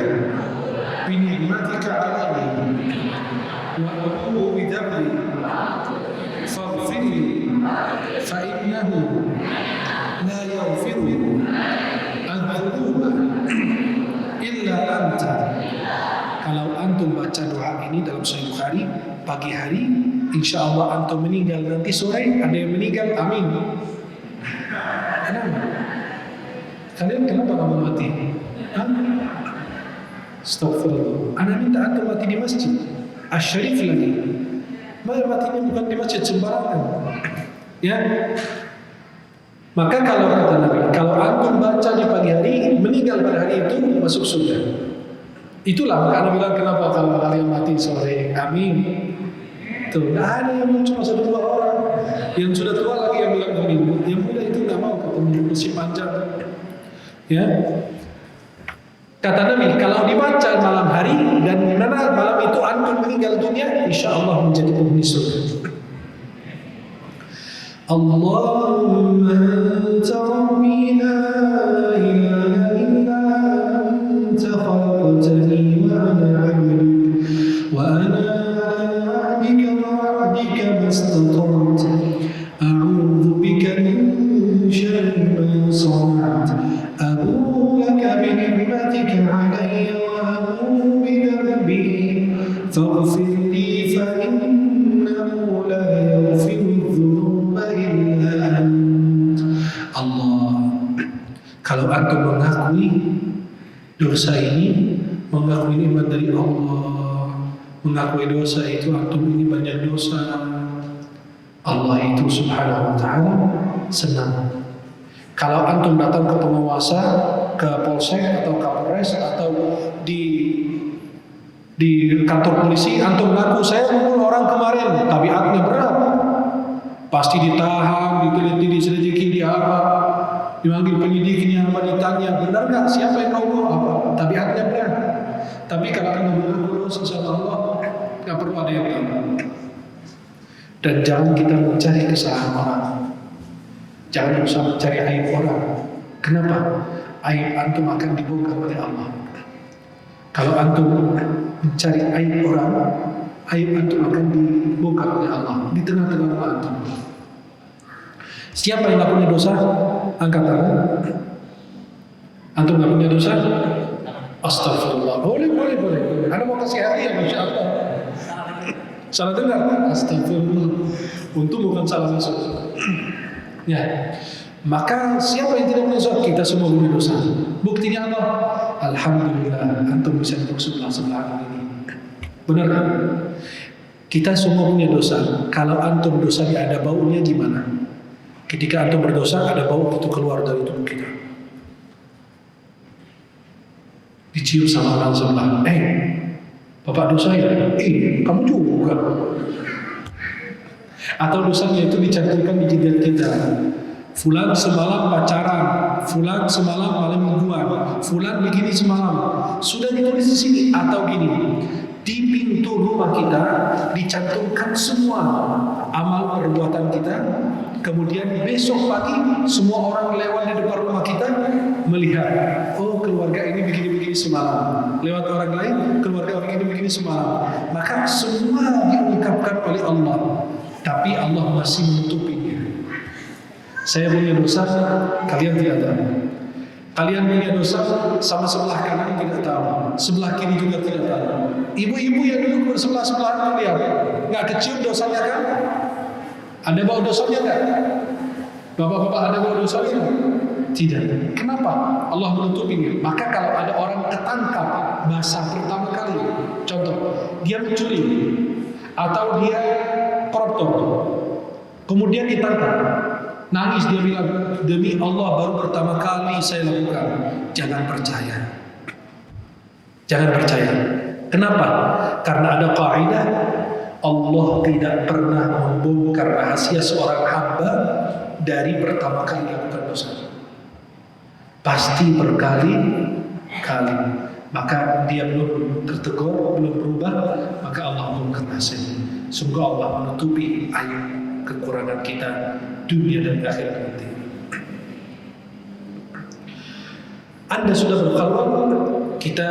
bi ni'matika 'alayya wa abu'u bi dhanbi faghfirli fa innahu la yaghfiru adz-dzunuba illa anta. Kalau antum baca doa ini dalam Sahih Bukhari pagi hari, insya Allah antum meninggal nanti sore ada yang meninggal, amin. Kenapa? Kalian kenapa kamu mati? Astagfirullah. Ana minta antum mati di masjid Asy-Syarif lagi. Matinya bukan di masjid sembarangan. Ya. Maka kalau kata Nabi, kalau antum baca di pagi hari, meninggal pada hari itu masuk surga. Itulah maka Anda bilang kenapa kalau kalian mati sore, amin. Tuh, nggak ada yang cuma satu dua orang. Yang sudah tua lagi yang bilang amin. Yang muda itu nggak mau ketemu masih panjang. Ya. Kata Nabi, kalau dibaca malam hari dan benar malam itu antum meninggal dunia, insya Allah menjadi penghuni surga. Allahumma anta rabbi la ilaha illa anta khalaqtani wa ana 'abduk wa ana 'ala 'ahdika wa 'ahdika mastata'tu a'udzu bika min syarri ma sana'tu abu'u laka bi ni'matika 'alayya wa abu'u bi dhanbi faghfir li fa innahu la yaghfiru Allah. Kalau antum mengakui dosa ini, mengakui nikmat dari Allah, mengakui dosa itu antum ini banyak dosa, Allah itu subhanahu wa ta'ala senang. Kalau antum datang ke penguasa, ke polsek atau kapolres atau di kantor polisi, antum mengaku saya membunuh orang kemarin, tabiatnya berat, pasti ditahan, diteliti, diselidiki, dipanggil penyidiknya, apa ditanya, benar nggak siapa yang kau bunuh, apa tabiatnya benar. Tapi kalau kamu mengaku dosa sama Allah, nggak perlu ada yang tahu. Dan jangan kita mencari kesalahan orang, jangan berusaha mencari aib orang. Kenapa? Aib antum akan dibongkar oleh Allah. Kalau antum mencari aib orang, aib antum akan dibongkar oleh Allah di tengah-tengah antum. Siapa yang nggak punya dosa? Angkat tangan. Antum nggak punya dosa? Astagfirullah. Boleh. Anda mau kasih hadiah, masya Allah. Salah dengar? Astagfirullah. Untung bukan salah masuk. Ya. Maka siapa yang tidak punya dosa? Kita semua punya dosa. Buktinya apa? Alhamdulillah. Antum bisa duduk sebelah ini. Benar kan? Kita semua punya dosa. Kalau antum dosanya ada baunya gimana? Ketika antum berdosa ada bau itu keluar dari tubuh kita, dicium sama orang sebelah. Bapak dosa ya? Kamu juga. Atau dosanya itu dicantumkan di jidat kita. Fulan semalam pacaran, fulan semalam malam mingguan, fulan begini semalam. Sudah ditulis di sini. Atau gini, di pintu rumah kita dicantumkan semua amal perbuatan kita. Kemudian besok pagi semua orang lewat di depan rumah kita melihat, oh keluarga ini begini-begini semalam. Lewat orang lain, keluarga orang ini begini semalam. Maka semua diungkapkan oleh Allah, tapi Allah masih menutupinya. Saya punya dosa, kalian tidak tahu. Kalian punya dosa, sama sebelah kanan tidak tahu, sebelah kiri juga tidak tahu. Ibu-ibu yang duduk bersebelah-sebelahan lihat, nggak kecium dosanya kan? Ada bau dosanya enggak? Bapak-bapak ada bau dosanya? Tidak. Kenapa? Allah menutupinya. Maka kalau ada orang ketangkap basah pertama kali, contoh, dia mencuri atau dia koruptor, kemudian ditangkap, nangis dia bilang, demi Allah baru pertama kali saya lakukan. Jangan percaya. Jangan percaya. Kenapa? Karena ada kaidah, Allah tidak pernah membongkar rahasia seorang hamba dari pertama kali lakukan dosa. Pasti berkali-kali. Maka dia belum tertegur, belum berubah, maka Allah bongkar rahasianya. Semoga Allah menutupi aib kekurangan kita dunia dan akhirat nanti. Anda sudah berkhalwat, kita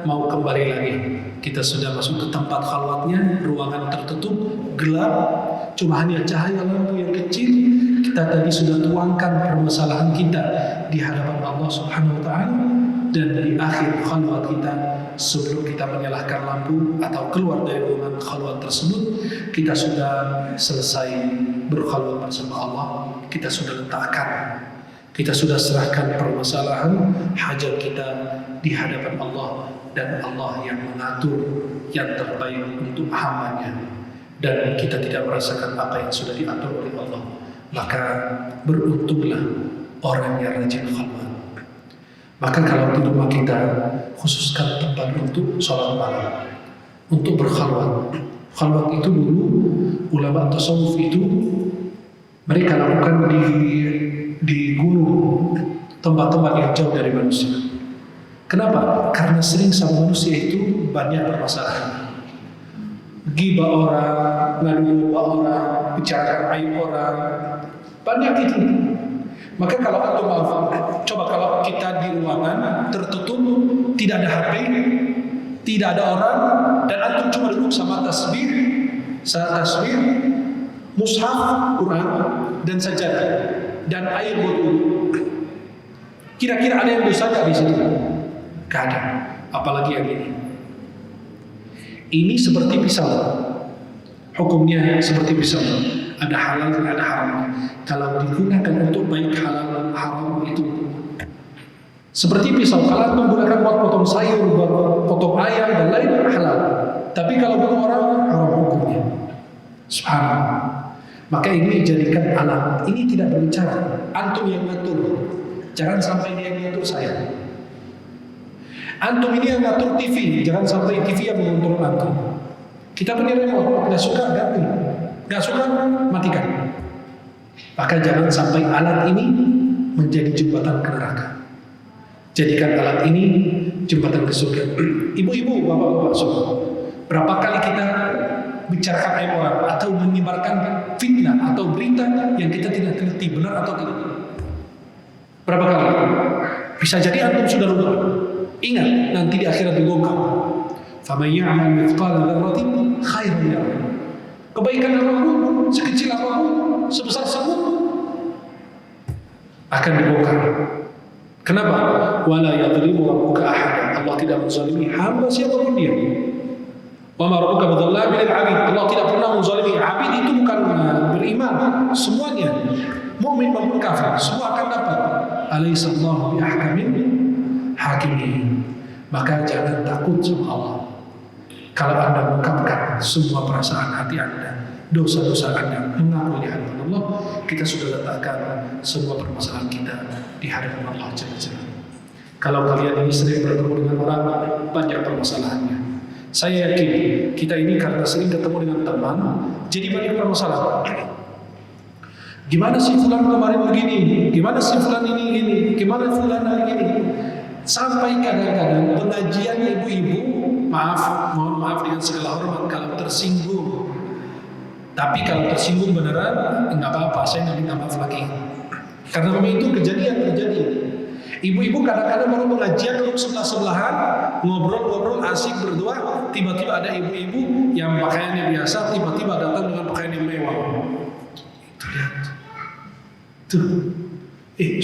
mau kembali lagi. Kita sudah masuk ke tempat khalwatnya, ruangan tertutup, gelap, cuma hanya cahaya lampu yang kecil. Kita tadi sudah tuangkan permasalahan kita di hadapan Allah Subhanahu wa Ta'ala, dan di akhir khalwat kita, sebelum kita menyalakan lampu atau keluar dari ruangan khalwat tersebut, kita sudah selesai berkhalwat bersama Allah. Kita sudah letakkan, kita sudah serahkan permasalahan hajat kita di hadapan Allah, dan Allah yang mengatur yang terbaik untuk hambanya, dan kita tidak merasakan apa yang sudah diatur oleh Allah. Maka beruntunglah orang yang rajin khalwat. Maka kalau di rumah kita, khususkan tempat untuk sholat malam, untuk berkhalwat. Khalwat itu dulu ulama tasawuf itu mereka lakukan di gunung, tempat-tempat yang jauh dari manusia. Kenapa? Karena sering sama manusia itu banyak permasalahan. Ghibah orang, ngadu orang, bicarakan aib orang, banyak itu. Maka kalau antum coba kalau kita di ruangan tertutup, tidak ada HP, tidak ada orang, dan antum cuma duduk sama tasbih, mushaf, Quran, dan sajadah, dan air buat wudu. Kira-kira ada yang dosa nggak di situ? Gak ada. Apalagi yang ini. Ini seperti pisau. Hukumnya seperti pisau. Ada halal dan ada haram. Kalau digunakan untuk baik halal haram itu seperti pisau. Kalau menggunakan buat potong sayur, buat potong ayam dan lain halal. Tapi kalau buat orang haram hukumnya. Subhanallah. Maka ini jadikan alat. Ini tidak berbicara. Antum yang ngatur. Jangan sampai dia yang ngatur saya. Antum ini yang ngatur TV. Jangan sampai TV yang mengontrol antum. Kita punya remote. Gak suka ganti. Gak suka matikan. Maka jangan sampai alat ini menjadi jembatan ke neraka. Jadikan alat ini jembatan ke surga. Ibu-ibu, bapak-bapak semua, berapa kali kita bicarakan aib orang atau menyebarkan fitnah atau berita yang kita tidak teliti benar atau tidak? Berapa kali? Bisa jadi antum sudah lupa. Ingat, nanti di akhirat dibongkar. فَمَنْ يَعْمَلْ مِثْقَالَ ذَرَّةٍ خَيْرًا يَرَهُ. Kebaikan apapun, sekecil apapun, sebesar semut, akan dibongkar. Kenapa? وَلَا يَظْلِمُ رَبُّكَ أَحَدًا. Allah tidak menzalimi hamba siapapun dia. وَمَا رَبُّكَ بِظَلَّامٍ لِلْعَبِيدِ. Allah tidak pernah menzalimi. Abid itu bukan beriman, semuanya, mukmin maupun kafir, semua akan dapat. Alaysa Allahu biahkamil hakimin. Maka jangan takut sama Allah. Kalau Anda mengungkapkan semua perasaan hati Anda, dosa-dosa Anda, mengaku di hadapan Allah, kita sudah letakkan semua permasalahan kita di hadapan Allah Jalla-Jalla. Kalau kalian ini sering bertemu dengan orang, banyak permasalahannya. Saya yakin kita ini karena sering ketemu dengan teman, jadi banyak permasalahan. Gimana sih fulan kemarin begini? Gimana sih fulan ini gini? Gimana fulan hari ini? Sampai kadang-kadang pengajian ibu-ibu, mohon maaf dengan segala hormat kalau tersinggung. Tapi kalau tersinggung beneran, enggak apa-apa, saya nggak minta maaf lagi. Karena memang itu kejadian terjadi. Ibu-ibu kadang-kadang baru pengajian duduk sebelah-sebelahan, ngobrol-ngobrol asik berdua, tiba-tiba ada ibu-ibu yang pakaiannya biasa, tiba-tiba datang dengan pakaian yang mewah. Itu lihat. Tuh.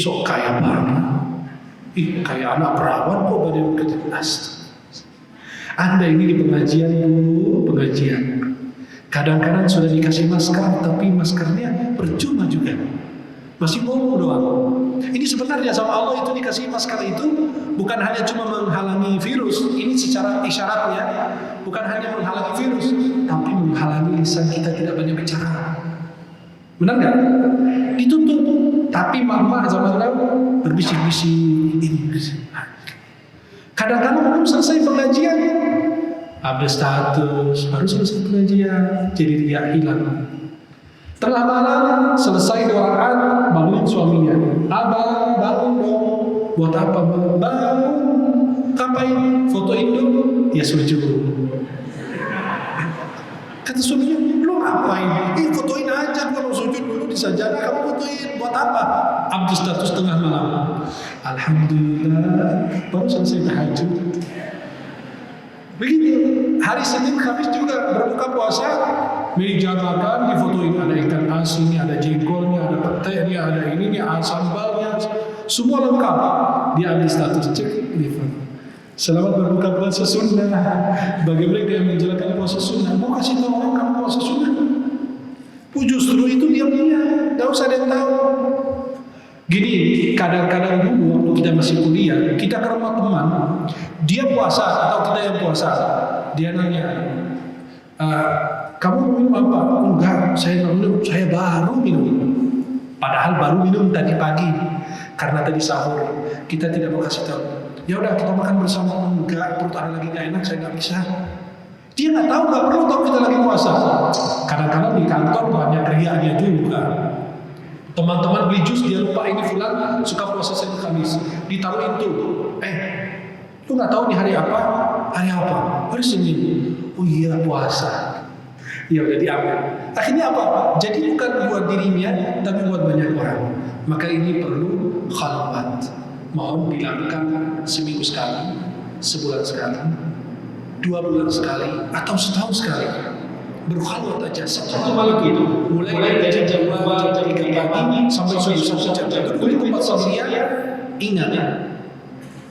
Sok kaya banget. Kayak anak perawan kok badan kejelas. Anda ini di pengajian dulu, pengajian. Kadang-kadang sudah dikasih masker, tapi maskernya percuma juga. Masih ngomong doang. Ini sebenarnya sama Allah itu dikasih masker itu bukan hanya cuma menghalangi virus. Ini secara isyaratnya bukan hanya menghalangi virus, tapi menghalangi lisan kita tidak banyak bicara. Benar nggak? Ditutup. Tapi mama zaman now berbisik-bisik ini. Kadang-kadang belum selesai pengajian, update status, baru selesai pengajian, jadi dia hilang. Tengah malam selesai 2 rakaat, bangun suaminya. Abang bangun dong. Buat apa bang? Bangun. Ngapain? Fotoin dong. Ya sujud. Kata suaminya, lu ngapain? Fotoin aja, kalau sujud dulu di sajadah, kamu fotoin. Buat apa? Update status tengah malam. Alhamdulillah, baru selesai tahajud. Begitu, hari Senin Kamis juga berbuka puasa, meja makan difotoin, ada ikan asin, ada jengkolnya, ada petenya, ada ininya, sambalnya, semua lengkap. Dia ambil status, cek di foto. Selamat berbuka puasa sunnah. Bagi mereka yang menjalankan puasa sunnah, mau kasih tahu orang kamu puasa sunnah. Justru itu diam-diam, tidak usah ada yang tahu. Gini, kadang-kadang dulu waktu kita masih kuliah, kita ke rumah teman, dia puasa atau kita yang puasa, dia nanya, kamu minum apa? Enggak, saya minum, saya baru minum. Padahal baru minum tadi pagi, karena tadi sahur. Kita tidak mau kasih tahu. Ya udah kita makan bersama. Enggak, perut ada lagi nggak enak, saya nggak bisa. Dia nggak tahu, nggak perlu tahu kita lagi puasa. Kadang-kadang di kantor banyak riaknya juga. Teman-teman beli jus, dia lupa ini fulan suka puasa Senin Kamis, ditaruhin tuh. Lu nggak tahu nih hari apa? Hari apa? Hari Senin. Oh iya puasa. Ya udah diambil. Akhirnya apa? Jadi bukan buat dirinya, tapi buat banyak orang. Maka ini perlu khalwat. Mohon dilakukan seminggu sekali, sebulan sekali, 2 bulan sekali, atau setahun sekali. Berkhalwat aja satu malam itu, mulai dari jam 2, jam 3 pagi sampai subuh 1 jam. Itu tempat sendirian. Ingat,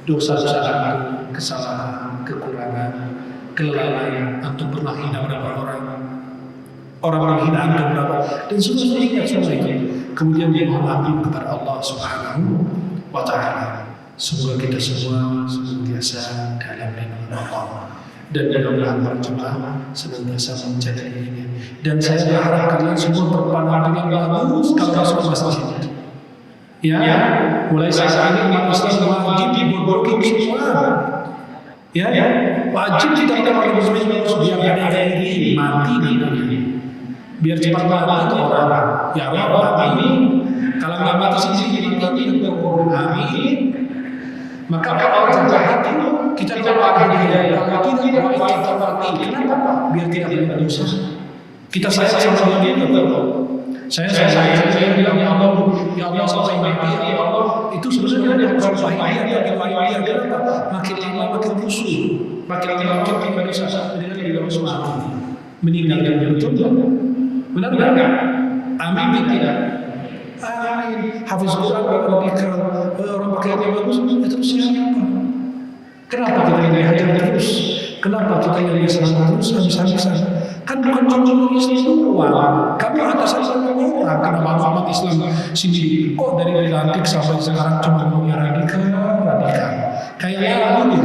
dosa-dosa amal, kesalahan, kekurangan, kelalaian, antum pernah hina berapa orang menghina antum berapa, dan sudah ingat semua itu. Kemudian dia mohon ampun kepada Allah Subhanahu wa Ta'ala. Semoga kita semua senantiasa dalam lindungan Allah. Dan mudah-mudahan para jemaah senantiasa menjaga dirinya. Dan saya berharap kalian semua berpandangan bagus kalau masuk masjid. Ya, mulai saat ini umat Islam wajib diborgol semua. Ya, wajib kita pakai baju biar ada yang mati nanti. Biar cepat mati orang. Ya Allah, amin. Kalau nggak mati sendiri, mati amin. Maka orang jahat itu kita doakan dia. Kalau tidak baik kita mati. Kenapa? Biar tidak banyak dosa. Kita sayang sama dia betul. Saya bilang ya Allah sampai mati ya Allah. Itu sebenarnya dia harus bahagia tapi bahagia kenapa? Makin lama makin rusuh, makin lama makin dosa. Dia tidak harus mati. Meninggal dunia betul. Benar enggak? Amin tidak? Amin. Hafiz Quran radikal, orang pakaiannya bagus, itu siapa? Kenapa kita ini hajar terus? Kenapa kita ini senang terus habis-habisan? Kan bukan cuma Islam doang. Kamu atasan semua orang. Kenapa umat Islam sendiri? Kok dari dilantik sampai sekarang cuma punya radikal? Kayak lagu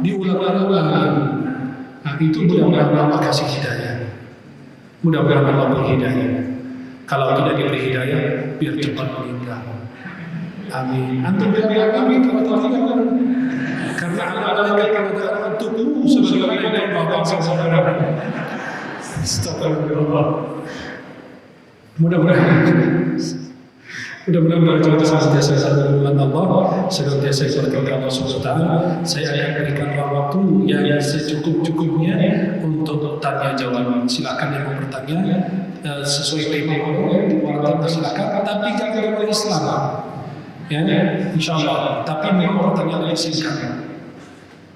diulang-ulang. Nah itu mudah-mudahan Allah kasih hidayah. Mudah-mudahan Allah beri hidayah. Kalau tidak diberi hidayah, biar cepat meninggal. Amin. Antum bilang amin kalau tidak. Karena Allah katakan untukmu sebagai orang yang bangsa saudara. Astagfirullah. Mudah-mudahan kita senantiasa dengan Allah, senantiasa berkat Allah SWT. Saya akan berikan waktu yang secukup-cukupnya untuk tanya jawab. Silakan yang mau bertanya sesuai tema yang diwartakan silakan, tapi jangan oleh Islam. Ya, insyaallah. Tapi memang pertanyaan yang singkat.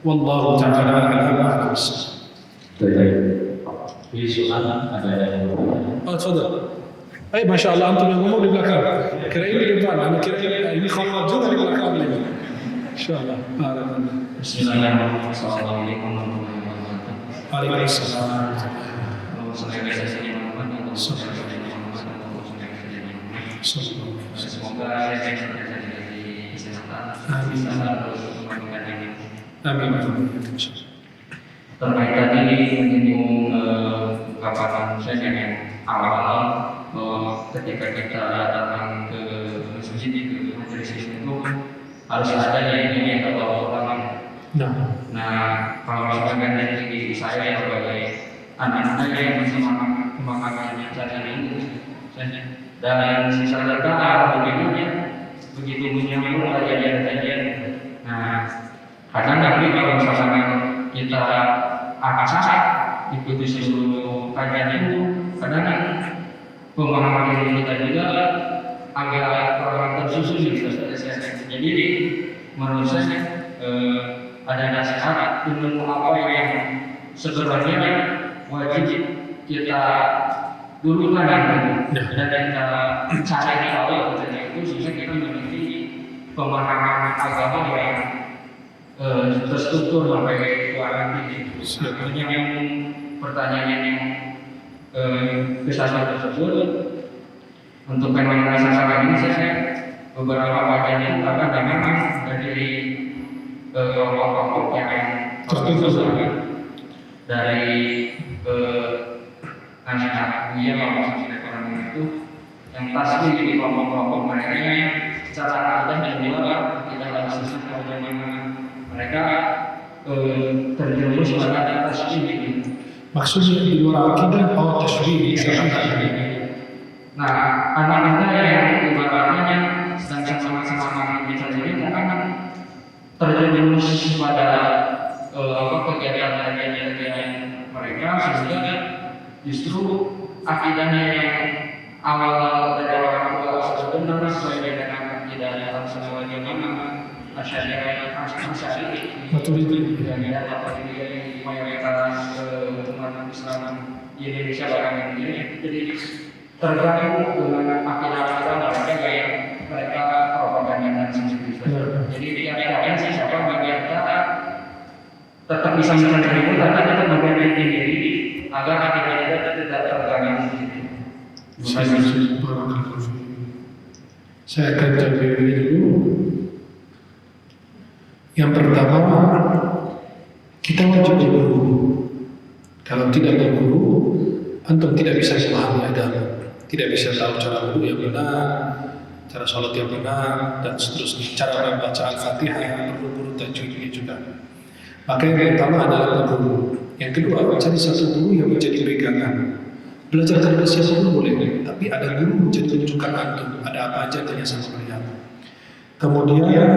Wallahu ta'ala a'lam. Di soal ada yang Tafadhal. Masya Allah, antum yang ngomong di belakang. Kira ini di depan, kira ini khalwat juga di belakang ini. Insya Allah. Bismillahirrahmanirrahim. Assalamualaikum warahmatullahi wabarakatuh. Waalaikumsalam. Semoga saya menjadi kesehatan. Amin. Terkait tadi menyinggung ungkapan saya yang awal bahwa ketika kita datang ke masjid ke majelis itu harus ada yang atau orang. Nah, kalau misalkan dari saya sebagai anak-anak yang masih memahami cara ini dan sisa data bagaimana begitu menyambung kajian-kajian. Nah, kadang kalau misalkan kita akad ikuti seluruh kajian itu, kadang pemahaman kita juga agak kurang tersusun gitu. Jadi menurut saya ada nasihat ilmu apa yang sebenarnya wajib kita dulukan gitu, dan kita cari tahu itu sehingga kita memiliki pemahaman agama yang terstruktur sampai kuat gitu. Yang pertanyaan yang kesalahan tersebut untuk fenomena sekarang ini saya beberapa bagian akan memang dari kelompok-kelompok yang tertentu dari anak-anak dia maupun ekonomi itu yang pasti di kelompok-kelompok mereka yang secara akidah dan luar tidak langsung bagaimana mereka terjerumus pada tasbih gitu. Maksudnya di luar akidah atau tasbih? Nah, anak-anak yang ibaratnya sedang sama-sama bicara ini akan terjerumus pada kegiatan-kegiatan mereka sehingga justru akidahnya yang awal dari orang tua benar sesuai dengan akidah dalam semua agama Asy'ariyah betul itu. dan dapat di mayoritas umat Islam di Indonesia bahkan ini jadi tergabung dengan akidah mereka yang mereka propagandakan sendiri. Jadi tiap-tiapnya siapa bagian kita tetap bisa menerima tapi tetap bagian diri agar akidah kita tidak terganggu. Saya akan jawab dulu. Yang pertama, kita wajib berguru. Kalau tidak berguru, antum tidak bisa memahami agama, tidak bisa tahu cara wudu yang benar, cara sholat yang benar, dan seterusnya. Cara membaca Al-Fatihah, perlu tajwidnya juga. Maka yang pertama adalah berguru. Yang kedua, cari satu guru yang menjadi pegangan. Belajar dari siapapun boleh, tapi ada guru menjadi rujukan antum. Ada apa aja tanya sama beliau. Kemudian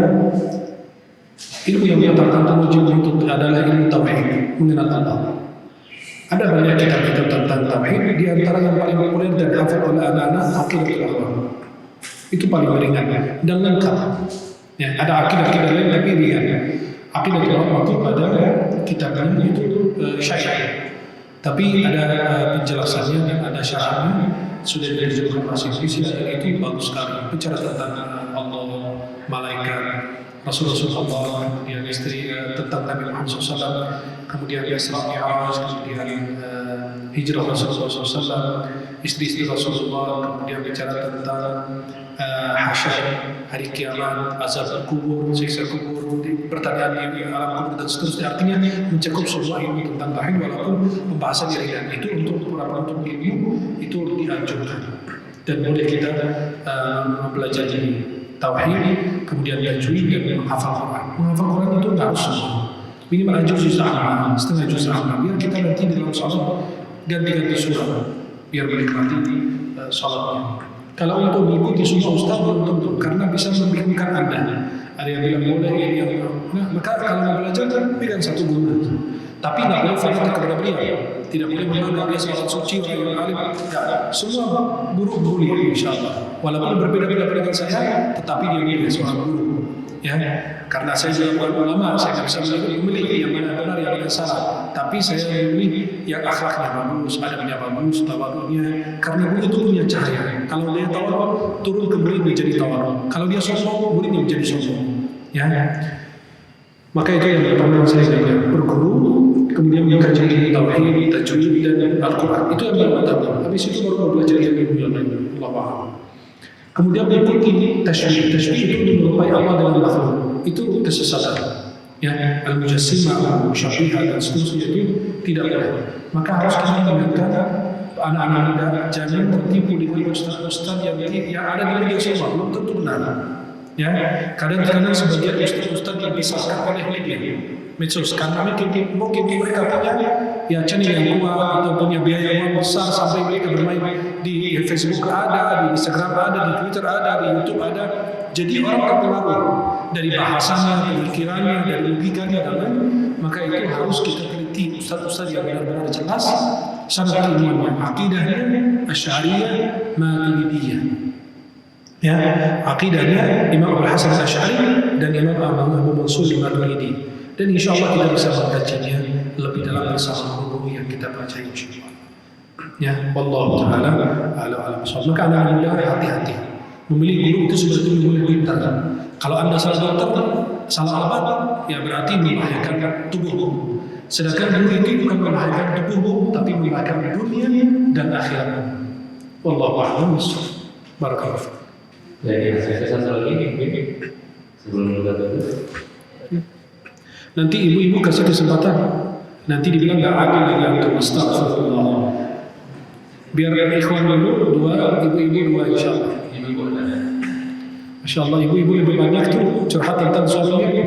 ilmu yang menyatakan wajib untuk adalah ilmu tauhid, mengenal Allah. Ada banyak kitab-kitab tentang tauhid, di antara yang paling populer dan hafal oleh anak-anak Aqidatul Ahwal. Itu paling ringan dan lengkap. Ya, ada akidah-akidah lain tapi ringan. Aqidatul Ahwal itu ada kitabnya itu syarah. Tapi ada penjelasannya dan ada syaratnya sudah dijelaskan masing-masing dan itu bagus sekali. Bicara tentang Allah, malaikat, Rasulullah, kemudian istri tentang Nabi Muhammad SAW, kemudian Isra Mi'raj, kemudian hijrah Rasulullah SAW, istri-istri Rasulullah, kemudian bicara tentang hasyar, hari kiamat, azab kubur, siksa kubur, pertanyaan di alam kubur dan seterusnya. Artinya mencakup semua ilmu tentang tauhid walaupun pembahasan ringan. Itu untuk para penuntut ilmu itu dianjurkan dan boleh kita mempelajari tauhid, kemudian tajwid dan menghafal Quran. Menghafal Quran itu nggak harus semua. Minimal juz amma, setengah juz amma. Biar kita nanti dalam salat ganti-ganti surah, biar menikmati salatnya. Kalau untuk mengikuti sunnah Ustaz belum tentu, karena bisa membingungkan Anda. Ada yang bilang boleh, ada yang nah, maka kalau mau belajar pegang satu guru. Tapi nggak boleh fanatik kepada beliau. Tidak boleh menganggap dia seorang suci orang yang alim. Tidak, semua guru boleh insya Allah. Walaupun berbeda-beda dengan saya, tetapi dia milih seorang guru. Ya, karena saya juga bukan ulama, saya tidak bisa memilih yang mana benar, yang mana salah. Tapi saya memilih yang akhlaknya bagus, adabnya bagus, tawadhunya. Karena guru itu punya cahaya. Kalau dia tawadhu, turun ke murid menjadi tawadhu. Kalau dia sombong, muridnya menjadi sombong. Ya. Maka itu yang pertama saya katakan, berguru, kemudian mengkaji tauhid, tajwid dan Al-Quran. Itu yang pertama. Habis itu baru belajar ilmu yang lain. Allah paham. Kemudian mengikuti tasybih. Tasybih itu menyerupai Allah dengan makhluk. Itu kesesatan. Ya, al-mujassimah, al-musyabbihah dan seterusnya itu tidak boleh. Maka harus kita ingatkan anak-anak muda jangan tertipu dengan ustaz-ustaz yang ada di media sosial, belum tentu benar. Ya, kadang-kadang sebagian ustaz yang disasar oleh media medsos karena mungkin mereka punya ya channel yang kuat atau punya biaya yang besar sampai mereka bermain di Facebook ada, di Instagram ada, di Twitter ada, di YouTube ada. Jadi orang terpengaruh dari bahasanya, pemikirannya, dari logikanya dan lain. Maka itu harus kita teliti ustaz-ustaz yang benar-benar jelas syarat ilmunya, akidahnya, Asy'ariyah, Maturidiyah. Ya, akidahnya Imam Abu Hasan Asy'ari dan Imam Abu Mansur Al-Maturidi. Dan insya Allah kita bisa mengkajinya lebih dalam bersama buku yang kita baca insya Allah. Ya, wallahu taala a'lam. Maka anak muda hati-hati. Memilih guru itu seperti memilih pintar. Kalau Anda salah dokter, salah obat, ya berarti membahayakan tubuhmu. Sedangkan guru itu bukan membahayakan tubuhmu, tapi membahayakan dunia dan akhirat. Wallahu a'lam. Barakallahu. Jadi saya satu lagi sebelum kita tutup. Nanti ibu-ibu kasih kesempatan. Nanti dibilang nggak adil dengan itu. Astagfirullah. Biar ikhwan dulu dua, ibu-ibu dua insya Allah. Masya Allah, ibu-ibu lebih banyak tuh curhat tentang suaminya.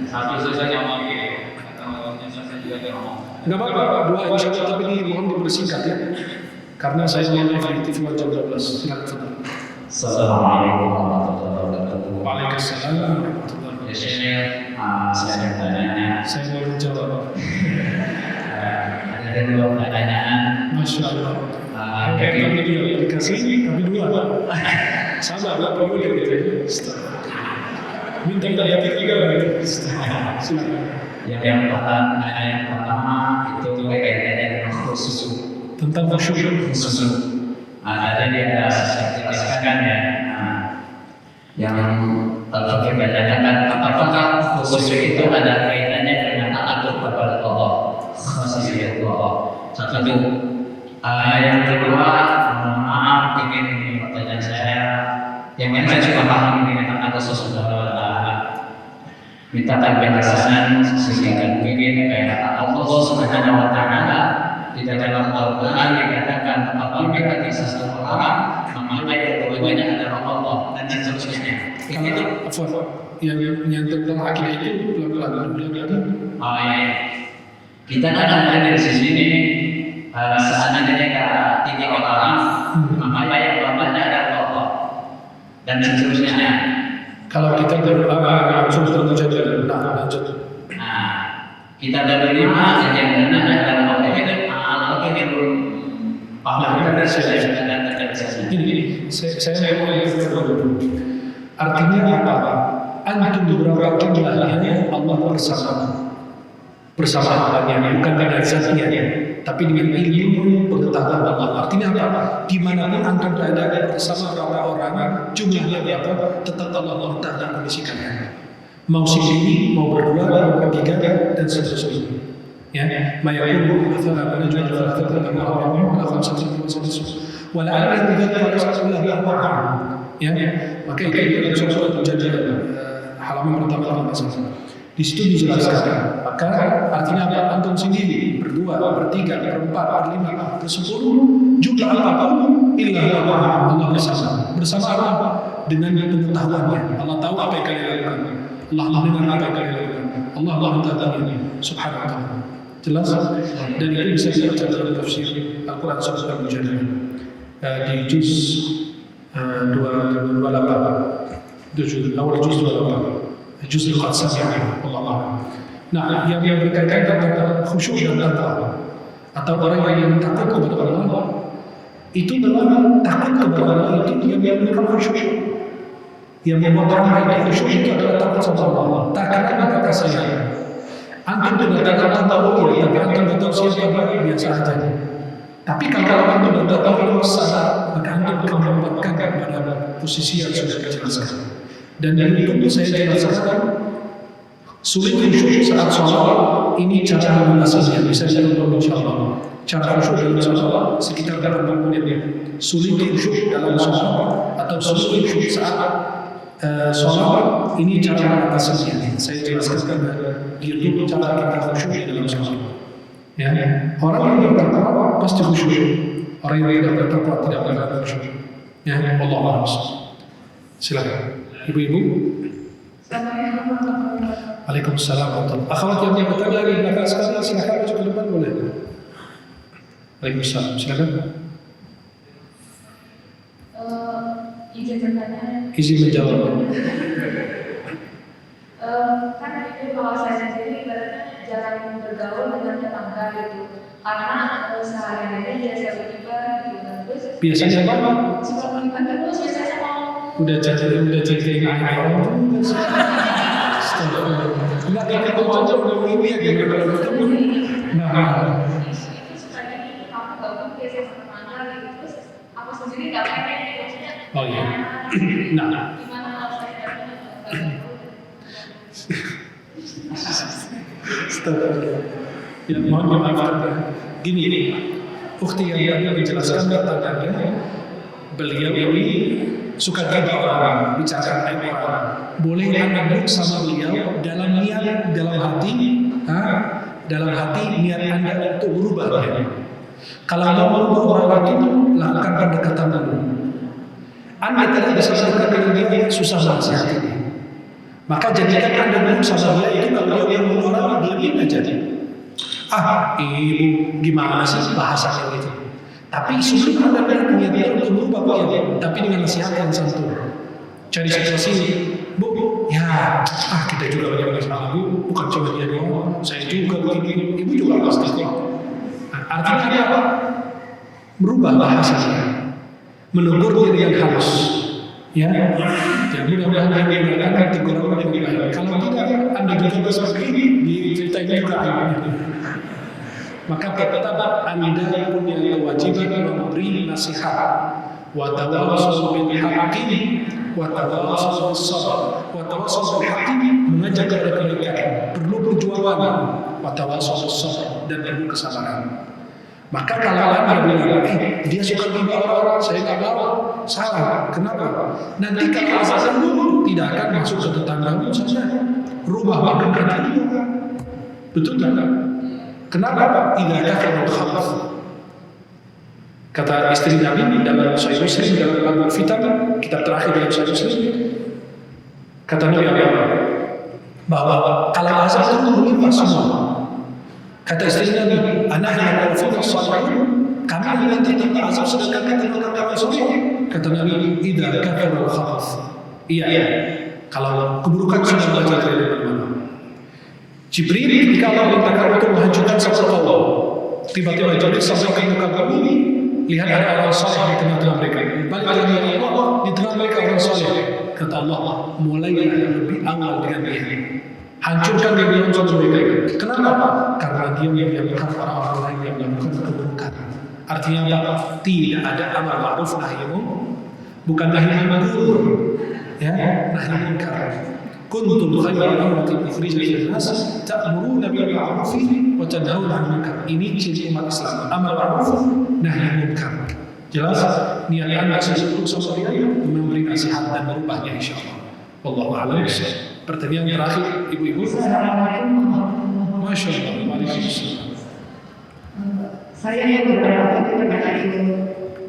Satu saja ngomong atau saya juga ngomong. Nggak apa-apa, dua insya Allah, tapi mohon dipersingkat ya. Karena saya mau live di TV jam 12. Silakan. Assalamualaikum warahmatullahi wabarakatuh. Waalaikumsalam warahmatullahi wabarakatuh. Saya ada pertanyaan. Saya mau menjawab. Ada dua pertanyaan. Masya Allah. Kayak kami dia dikasih, kami dua. Sama, berapa dulu gitu. Minta ya tiga gitu. Silakan. Yang pertama itu kaitannya dengan khusus Tentang khusyuk. Ada di sertifikatkan ya. Yang kalau kita bacakan apakah khusyuk itu ada kaitannya dengan taat kepada Allah, khasiyat Allah. Satu. Yang kedua, maaf ingin pertanyaan saya yang saya juga paham ini tentang Allah Subhanahu wa taala. Mintakan penjelasan sehingga mungkin kayak Allah Subhanahu wa taala di dalam Al-Quran dikatakan apabila kisah seseorang maka keduanya adalah Allah dan seterusnya. Kalau yang tentang akidah itu pelan-pelan Oh ya, kita akan ada di sini seandainya tiga orang maka yang bapaknya adalah Allah dan seterusnya. Kalau kita langsung terjadi, lanjut. Nah, kita ada lima yang benar adalah Allah itu. Ini saya mau artinya apa? Antum berapa jumlahnya Allah bersama hambanya, bukan dengan zatnya, tapi dengan ilmu pengetahuan Allah. Artinya apa? Dimanapun antum berada bersama berapa orang, jumlahnya berapa, tetap Allah Taala kondisikannya. Mau sendiri, mau berdua, mau bertiga, dan seterusnya. Ya, mayakun mathalan najwa thalatatan aw arba'un aw khamsatin wa sadis wa la yadhkuru rasulullah Allah. Ya, maka itu suatu perjanjian halaman pertama di situ dijelaskan. Maka artinya apa? Antum sendiri, berdua, bertiga, berempat, berlima, bersepuluh, jumlah apapun illa Allah bersama. Bersama apa? Dengan pengetahuannya. Allah tahu apa yang kalian lakukan. Allah mendengar apa yang kalian lakukan. Allah mengetahui subhanahu wa ta'ala. Jelas? Dan itu bisa dibaca dalam tafsir Al-Quran Surah Al-Mujadilah di juz 28 awal juz 28 juz Al-Qadsam Allah. Nah, yang berkaitan dengan khusyuk dan takwa atau orang yang takut kepada Allah itu memang takut kepada Allah itu yang memiliki khusyuk. Yang membuat orang lain khusyuk itu adalah takut sama Allah. Takkan kata saya antum tidak tahu ya, tapi antum betul siapa biasa aja. Tapi kalau antum tidak tahu salah, maka antum akan mendapatkan pada posisi yang sudah dijelaskan. Dan itu saya jelaskan sulit khusyuk saat sholat. Ini cara mengatasinya bisa ditonton insyaallah. Cara khusyuk dalam sholat sekitar 80 menit. Sulit khusyuk dalam sholat atau sulit khusyuk saat sholat, ini cara mengatasinya. Saya jelaskan di YouTube cara kita khusyuk dalam sholat. Ya, orang yang bertakwa pasti khusyuk. Orang yang tidak bertakwa tidak akan khusyuk. Ya, Allah a'lam. Silakan, ibu-ibu. Waalaikumsalam. Akhwat yang bertanya di belakang sekarang silakan maju ke depan boleh. Waalaikumsalam. Silakan. Izin bertanya. Izin menjawab. Kan itu kalau saya sendiri ibaratnya jarang bergaul dengan tetangga gitu, karena sehari-hari dia saya berkibar gitu, terus biasanya apa? suka berkibar terus biasanya mau Udah ceritain aib orang tuh. Astagfirullah. Enggak kayak itu aja udah ini ya gitu kalau ketemu. Nah, itu suka gini, aku gabung biasa sama temannya gitu, terus aku sendiri nggak pengen gitu, maksudnya. oh iya. Nah, Gimana kalau saya datang? astagfirullah. Ya mohon maaf. Gini, ukti yang tadi dijelaskan katanya, beliau ini suka gibah orang, bicarakan aib orang. Boleh Anda duduk sama beliau dalam niat, dalam hati niat Anda untuk berubah. Kalau mau merubah orang itu, lakukan pendekatan dulu. Anda tidak bisa mendekat dengan dia, susah menasihati dia. Maka jadikan Anda duduk sama dia itu kalau dia mau orang, diamin aja. Ibu, gimana sih bahasanya itu? Tapi sebelum Anda niatnya untuk berubah dia, tapi dengan nasihat yang santun. Cari situasi, Bu, ya, kita juga banyak masalah, Bu, bukan cuma dia doang, saya juga begini, Ibu juga pasti kok. Artinya apa? Merubah bahasanya, menegur dia dengan halus. Ya, mudah-mudahan dia menggunakan teguran yang baik. Kalau tidak, Anda juga seperti ini, diceritain juga aibnya. Maka tetap Anda punya kewajiban memberi nasihat. Wa tawassaw bil haqqi wa tawassaw bis sabr. Wa tawassaw bil haqqi mengajak kepada kebaikan, perlu perjuangan. Wa tawassaw bis sabr dan perlu kesabaran. Maka kalau Anda bilang, dia suka gibah orang, saya nggak mau, salah. Kenapa? Nanti kalau azan dulu tidak akan masuk ke tetanggamu saja. Rubah bagaimana juga. Betul tak? Kenapa? Tidak ada khalaf. Kata istri Nabi dalam Sahih Muslim dalam Al Fitan, kitab terakhir dalam Sahih Muslim, kata Nabi apa? Bahwa kalau azan itu menimpa semua. Kata istri Nabi, anak yang kafir salihun, kami nanti timpa azab sedangkan kita melakukan soleh. Kata Nabi, idza kafara al-khalaf. Iya. Kalau keburukan sudah belajar dari mana-mana. Jibril ketika Allah perintahkan untuk menghancurkan satu kaum, tiba-tiba Jibril sampai ke muka bumi, lihat ada orang saleh di tengah-tengah mereka. Balik lagi Allah di tengah mereka orang saleh. Kata Allah, mulai lebih awal dengan dia. Hancurkan dia dengan contoh mereka. Kenapa? Karena dia mendiamkan orang-orang lain yang melakukan keburukan. Artinya apa? Tidak ada amar ma'ruf nahi munkar, bukan nahi munkar, ya, nahi munkar. Kuntum khairan ummatin ukhrijat lin-nas ta'muruna bil ma'ruf wa tanhauna 'anil munkar. Ini ciri umat Islam. Amar ma'ruf nahi munkar. Jelas niat Anda sesuatu sama dia memberi nasihat dan merubahnya insyaallah. Wallahu a'lam. Pertanyaan terakhir ibu-ibu. Masya Allah. Waalaikumsalam. Saya yang beberapa itu berkata itu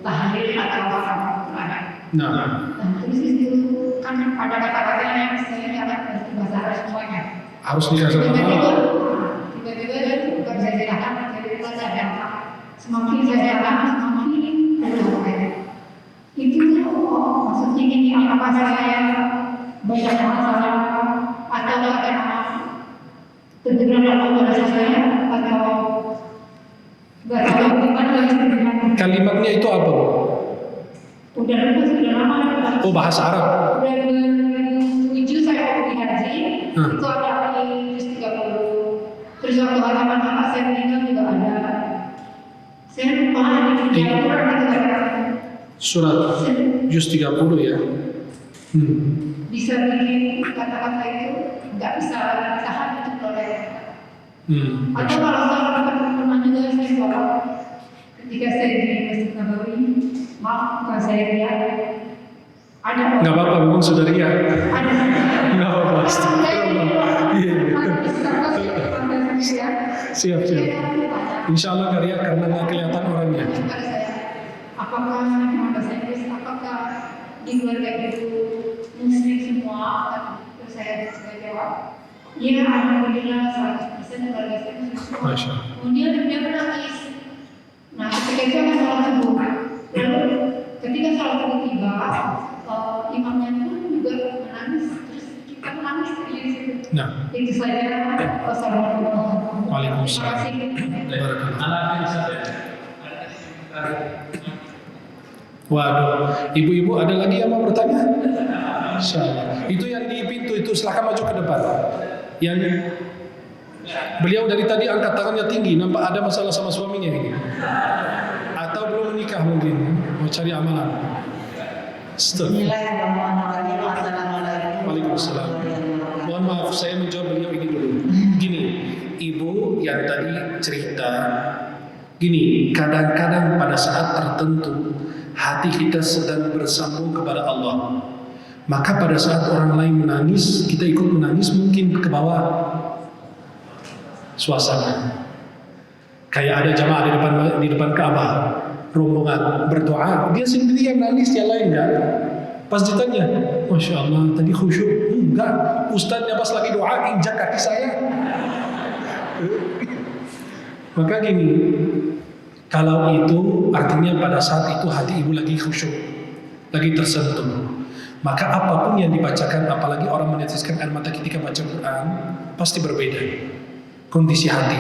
tahlil atau Al-Quran. Nah, Terus itu kan ada kata-kata yang saya nggak ngerti bahasa Arab semuanya. harus dikasih tahu. Tiba-tiba bukan saya jelaskan, tiba-tiba saya dapat. Semakin saya dapat, semakin terluka. Itu maksudnya ini apakah saya banyak masalah atau karena teguran Allah pada saya atau nggak tahu gimana lagi dengan Kalimatnya itu apa, Bu? udah lama. Oh, bahasa Arab. Udah 2007 saya pergi haji, itu ada di 30. Terus waktu halaman bapak saya meninggal juga ada. Saya lupa di Al-Quran itu ada. Surat juz 30 ya. Bisa bikin kata-kata itu nggak bisa ditahan untuk oleh. Atau kalau saya pernah juga saya sholat ketika saya di Masjid Nabawi, maaf bukan saya lihat ada Nggak apa-apa, memang sudah lihat. ada Nggak apa-apa. Iya. Iya. Siap. Insya Allah nggak lihat karena nggak kelihatan orangnya. Apakah memang bahasa Inggris, apakah di keluarga itu muslim semua? Terus saya jawab, iya, alhamdulillah 100% keluarga saya muslim semua. Masya Allah. Kemudian dia menangis. Nah, ketika itu akan sholat subuh. Lalu ketika sholat subuh tiba, imamnya pun juga menangis. Terus kita menangis di situ. Nah, Itu saja. Wassalamualaikum. Waalaikumsalam. Terima kasih. Barakallah. Waduh, ibu-ibu ada lagi yang mau bertanya? Insyaallah. Itu yang di pintu itu silakan maju ke depan. Yang beliau dari tadi angkat tangannya tinggi, nampak ada masalah sama suaminya ini. Atau belum menikah mungkin, mau cari amalan. Bismillahirrahmanirrahim. Assalamualaikum. Waalaikumsalam. Mohon maaf, saya menjawab beliau ini dulu. Gini, ibu yang tadi cerita, gini, kadang-kadang pada saat tertentu hati kita sedang bersambung kepada Allah. Maka pada saat orang lain menangis, kita ikut menangis mungkin ke bawah suasana. Kayak ada jamaah di depan Ka'bah, rombongan berdoa, dia sendiri yang nangis, yang lain enggak. Pas ditanya, Masya Allah, tadi khusyuk. Enggak, ustaznya pas lagi doa injak kaki saya. Maka gini, kalau itu artinya pada saat itu hati ibu lagi khusyuk, lagi tersentuh. Maka apapun yang dibacakan, apalagi orang meneteskan air mata ketika baca Quran, pasti berbeda kondisi hati.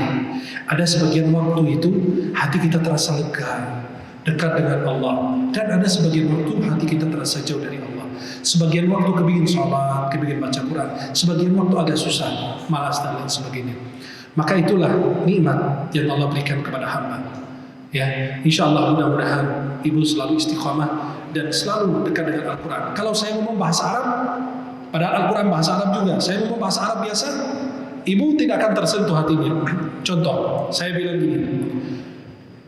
Ada sebagian waktu itu hati kita terasa lega, dekat dengan Allah, dan ada sebagian waktu hati kita terasa jauh dari Allah. Sebagian waktu kepingin sholat, kepingin baca Quran, sebagian waktu agak susah, malas dan lain sebagainya. Maka itulah nikmat yang Allah berikan kepada hamba. Ya, insya Allah mudah-mudahan ibu selalu istiqamah dan selalu dekat dengan Al-Quran. Kalau saya ngomong bahasa Arab, padahal Al-Quran bahasa Arab juga, saya ngomong bahasa Arab biasa, ibu tidak akan tersentuh hatinya. Contoh, saya bilang gini,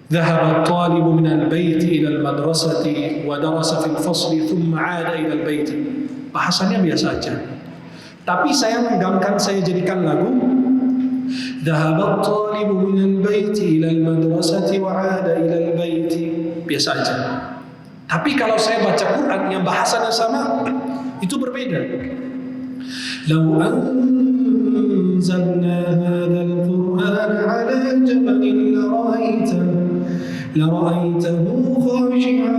ذهب الطالب من البيت إلى المدرسة ودرس في الفصل ثم عاد إلى البيت. Bahasanya biasa aja. Tapi saya menggamkan, saya jadikan lagu. ذهب الطالب من البيت إلى المدرسة وعاد إلى البيت. Biasa aja. Tapi kalau saya baca Quran yang bahasanya sama, itu berbeda. لو أنزلنا هذا القرآن على جبل لرأيته خاشعا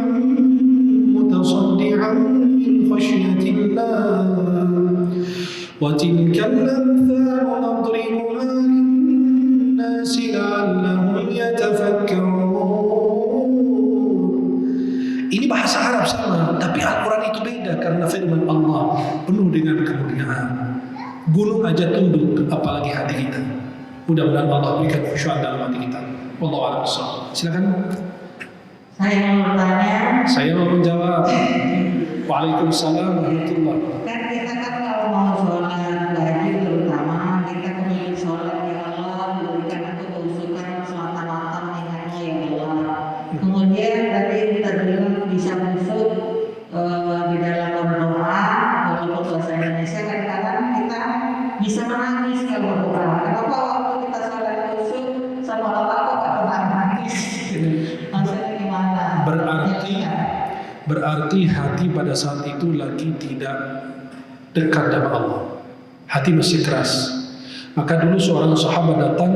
متصدعا من خشية الله وتلك الأمثال نضربها للناس لعلهم يتفكرون. Ini bahasa Arab sama, tapi Al-Quran itu beda karena firman Allah penuh dengan kemuliaan. Gunung aja tunduk, apalagi hati kita. Mudah-mudahan Allah berikan khusyuk dalam hati kita. Wallahu a'lam bishawab. Silakan. Saya mau bertanya. Saya mau menjawab. Waalaikumsalam warahmatullahi. Kan kita kan kalau mau sholat wajib terutama kita kepingin sholat ya Allah, berikan aku keusukan semata-mata mengingatnya ya Allah. Kemudian tadi kita bilang bisa khusyuk di dalam berdoa, walaupun bahasa Indonesia kadang-kadang kita bisa menangis kalau berdoa. Kenapa waktu kita sholat khusyuk sama Allah kok gak pernah nangis? Maksudnya gimana? Berarti hati pada saat itu lagi tidak dekat dengan Allah. Hati masih keras. Maka dulu seorang sahabat datang,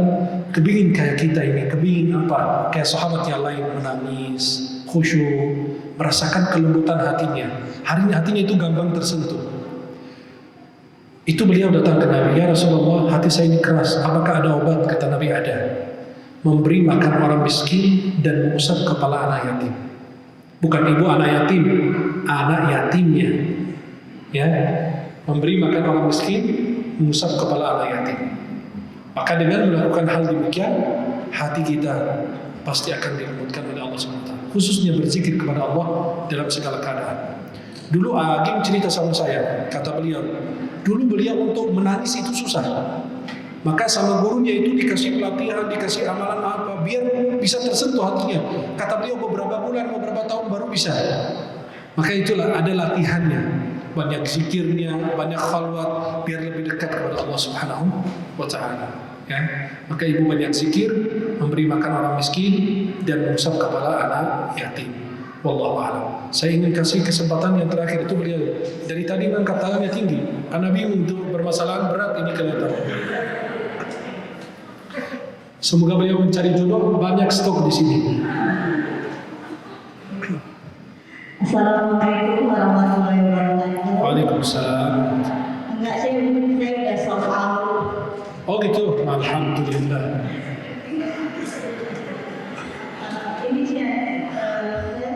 kepingin kayak kita ini, kepingin apa? Kayak sahabat yang lain menangis, khusyuk, merasakan kelembutan hatinya. Hatinya itu gampang tersentuh. Itu beliau datang ke Nabi, ya Rasulullah, hati saya ini keras. Apakah ada obat? Kata Nabi, ada. Memberi makan orang miskin dan mengusap kepala anak yatim. Bukan ibu anak yatim, anak yatimnya. Ya, memberi makan orang miskin, mengusap kepala anak yatim. Maka dengan melakukan hal demikian, hati kita pasti akan dilembutkan oleh Allah SWT. Khususnya berzikir kepada Allah dalam segala keadaan. Dulu Agim cerita sama saya, kata beliau, dulu beliau untuk menangis itu susah. Maka sama gurunya itu dikasih pelatihan, dikasih amalan apa, biar bisa tersentuh hatinya. Kata beliau beberapa bulan, beberapa tahun baru bisa. Maka itulah ada latihannya. Banyak zikirnya, banyak khalwat, biar lebih dekat kepada Allah Subhanahu wa Ta'ala. Ya? Maka ibu banyak zikir, memberi makan orang miskin, dan mengusap kepala anak yatim. Wallahu a'lam. Saya ingin kasih kesempatan yang terakhir itu beliau. Dari tadi mengangkat tangannya tinggi, karena bingung untuk permasalahan berat ini kelihatan. Semoga beliau mencari jodoh, banyak stok di sini. Assalamualaikum warahmatullahi wabarakatuh. Waalaikumsalam. Enggak, saya udah soal. Oh gitu, alhamdulillah. Ini saya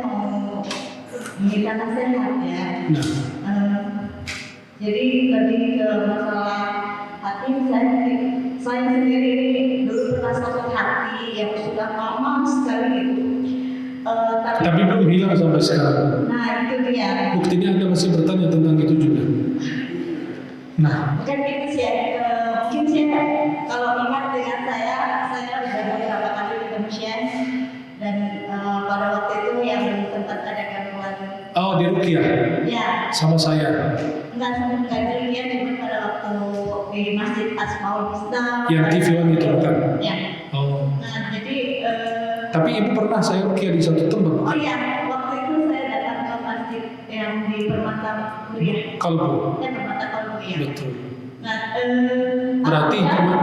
mau minta nasihat ya. Nah, Jadi lebih ke masalah hati, saya sendiri ini dulu pernah sakit hati yang sudah lama sekali gitu. tapi belum hilang sampai sekarang. Nah itu dia. Buktinya Anda masih bertanya tentang itu juga. Nah, Bukan gitu sih, mungkin sih kalau ingat dengan saya sudah beberapa kali di pengusian dan pada waktu itu yang sempat ada gangguan. oh di Ruqyah Ya, sama saya. enggak dulu ya, cuma pada waktu di Masjid Asmaul Husna. Yang TV One itu bukan? Ya. Oh. Nah jadi Tapi ibu pernah saya Ruqyah di satu tempat. oh iya, waktu itu saya datang ke masjid yang di Permata Kuliah. Kalbu. Ya, Permata Kalbu ya. Betul. Nah, Berarti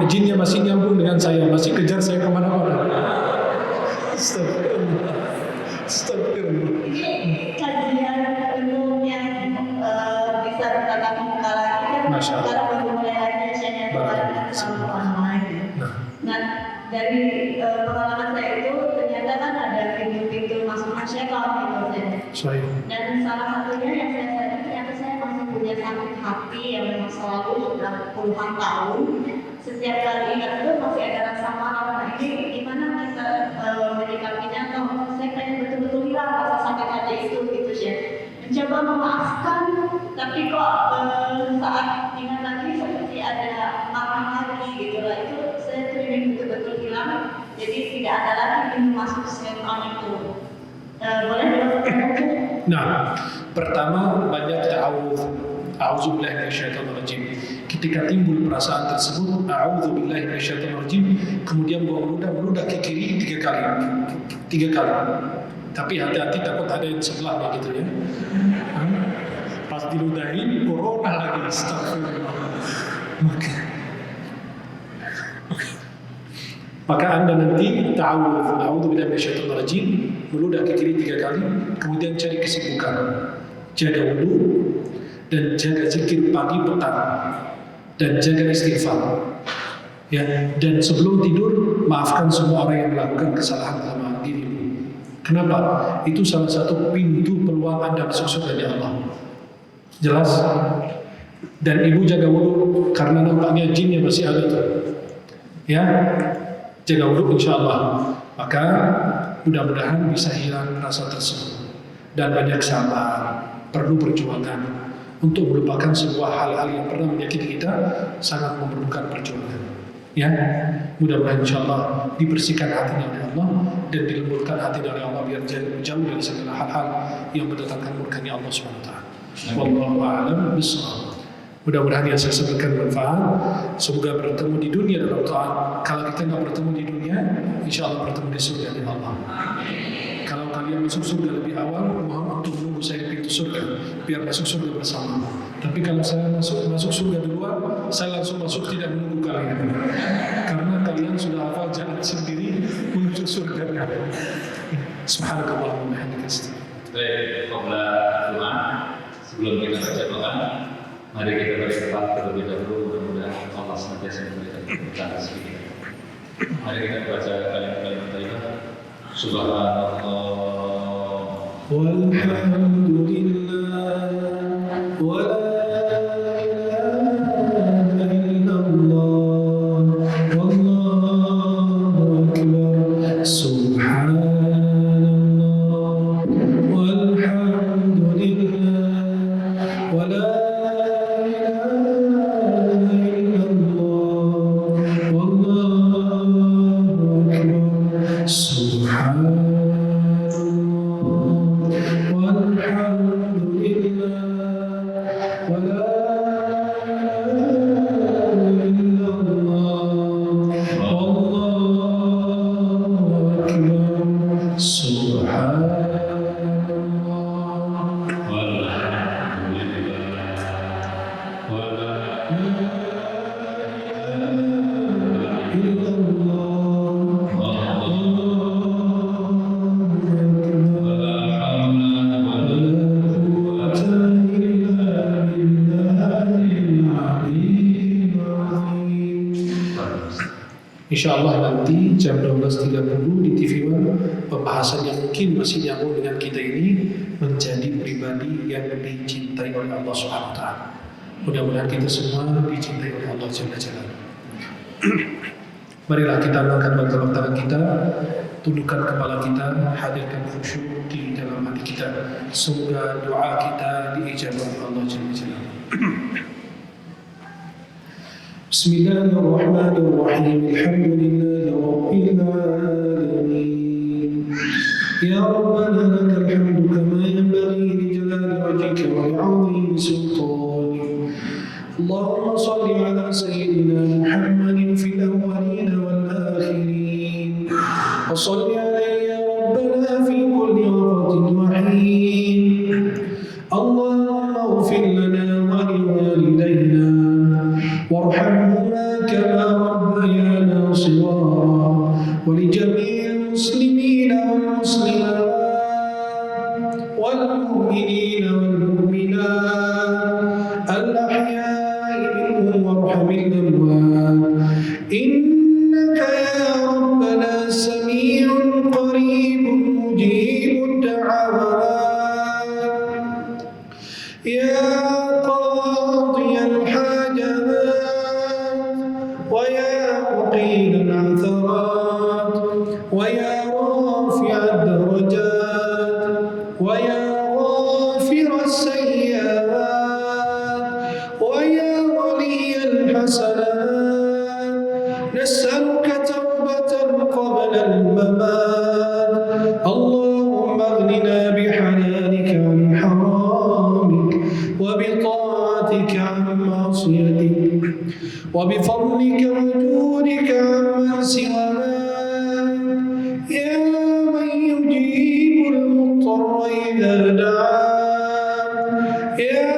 jinnya masih nyambung dengan saya, masih kejar saya kemana-mana. Astagfirullah. Astagfirullah. ini kajian ilmu yang bisa bertatap muka lagi kan. Masya Allah. Sekarang baru mulai lagi saya selalu online. Nah, dari pengalaman saya itu ternyata kan ada pintu-pintu masuknya syaitan gitu. Saya. Dan salah satunya yang saya sadari ternyata saya masih punya sakit hati yang memang selalu sudah puluhan tahun. Setiap kali ingat itu masih ada rasa marah. Nah ini gimana kita menyikapinya atau saya kayak betul-betul hilang rasa sakit hati itu gitu sih. Mencoba memaafkan, tapi kok saat ingat lagi seperti ada marah lagi gitu lah. Itu saya tuh ingin betul-betul hilang. Jadi tidak ada lagi pintu masuk syaitan itu. Boleh dilakukan aja? Nah, pertama banyak ta'awudz. A'udzubillahi minasyaitonirrajim. Ketika timbul perasaan tersebut, a'udzubillahi minasyaitonirrajim, kemudian bawa meludah ke kiri 3 kali. 3 kali. Tapi hati-hati takut ada yang sebelahnya gitu ya. Pas diludahin corona lagi, astagfirullah. Maka Anda nanti ta'awudz, a'udzubillahi minasyaitonirrajim, meludah ke kiri 3 kali, kemudian cari kesibukan. Jaga wudu dan jaga zikir pagi petang dan jaga istighfar. Ya, dan sebelum tidur maafkan semua orang yang melakukan kesalahan sama dirimu. Kenapa? Itu salah satu pintu peluang Anda masuk surga di Allah. Jelas? Dan ibu jaga wudu karena nampaknya jinnya masih ada tuh. Ya, jaga wudu insya Allah. Maka mudah-mudahan bisa hilang rasa tersebut. Dan banyak sabar, perlu perjuangan untuk melupakan sebuah hal-hal yang pernah menyakiti kita, sangat memerlukan perjuangan. Ya, mudah-mudahan insya Allah dibersihkan hatinya oleh Allah dan dilembutkan hati dari Allah biar jauh dari segala hal-hal yang mendatangkan murkanya Allah SWT. Wallahu a'lam bishawab. Mudah-mudahan yang saya sebutkan bermanfaat. Semoga bertemu di dunia dalam taat. Kalau kita nggak bertemu di dunia, insya Allah bertemu di surga di Allah. Kalau kalian masuk surga lebih awal, mohon untuk menunggu saya di pintu surga, biar masuk surga bersama. Tapi kalau saya masuk surga duluan, saya langsung masuk tidak menunggu kalian, karena kalian sudah hafal jalan sendiri menuju surga. Subhanallah wa bihamdihi. Baik, qabla doa, sebelum kita baca doa, mari kita berdoa terlebih dahulu. Mudah-mudahan Allah senantiasa memberikan keberkahan rezeki kita. Mari kita baca kalimat-kalimat thayyibah. Subhanallah walhamdulillah wa la ilaha illallah wallahu akbar subhanallah walhamdulillah wa la ilaha illallah wallahu akbar subhanallah InsyaAllah nanti jam 12.30 di TV One pembahasan yang mungkin masih nyambung dengan kita ini menjadi pribadi yang dicintai oleh Allah Subhanahu wa taala. Mudah-mudahan kita semua dicintai oleh Allah Jalla Jalaluhu. Marilah kita angkat kedua tangan kita, tundukkan kepala kita, hadirkan khusyuk di dalam hati kita. Semoga doa kita diijabah oleh Allah Jalla Jalaluhu. Bismillahirrahmanirrahim. Alhamdulillahi rabbil alamin. Ya Rabbana lakal hamdu kama yanbaghi li jalali wajhika wa li'azimi sultanik. Allahumma salli ala sayyidina Muhammadin fil awwalin wal akhirin. Wa salli alayhi ya Rabbana fi kulli waqtin wa hin. Allahumma ighfir lana wa liwalidayna وارحمهما كما ربيانا صغارا ولجميع المسلمين والمسلمات والمؤمنين والمؤمنات الأحياء منهم وارحم الأموات إنك يا ربنا سميع قريب مجيب الدعوات يا قاضي الحاجات ويا مقيل العثرات ويا رافع الدرجات ويا غافر السيئات ويا ولي الحسنات نسألك توبة قبل الممات. اللهم اغننا بحلالك عن حرامك وبطاعتك عن معصيتك وبفضلك وجودك عمن سواك يا من يجيب المضطر إذا دعاه يا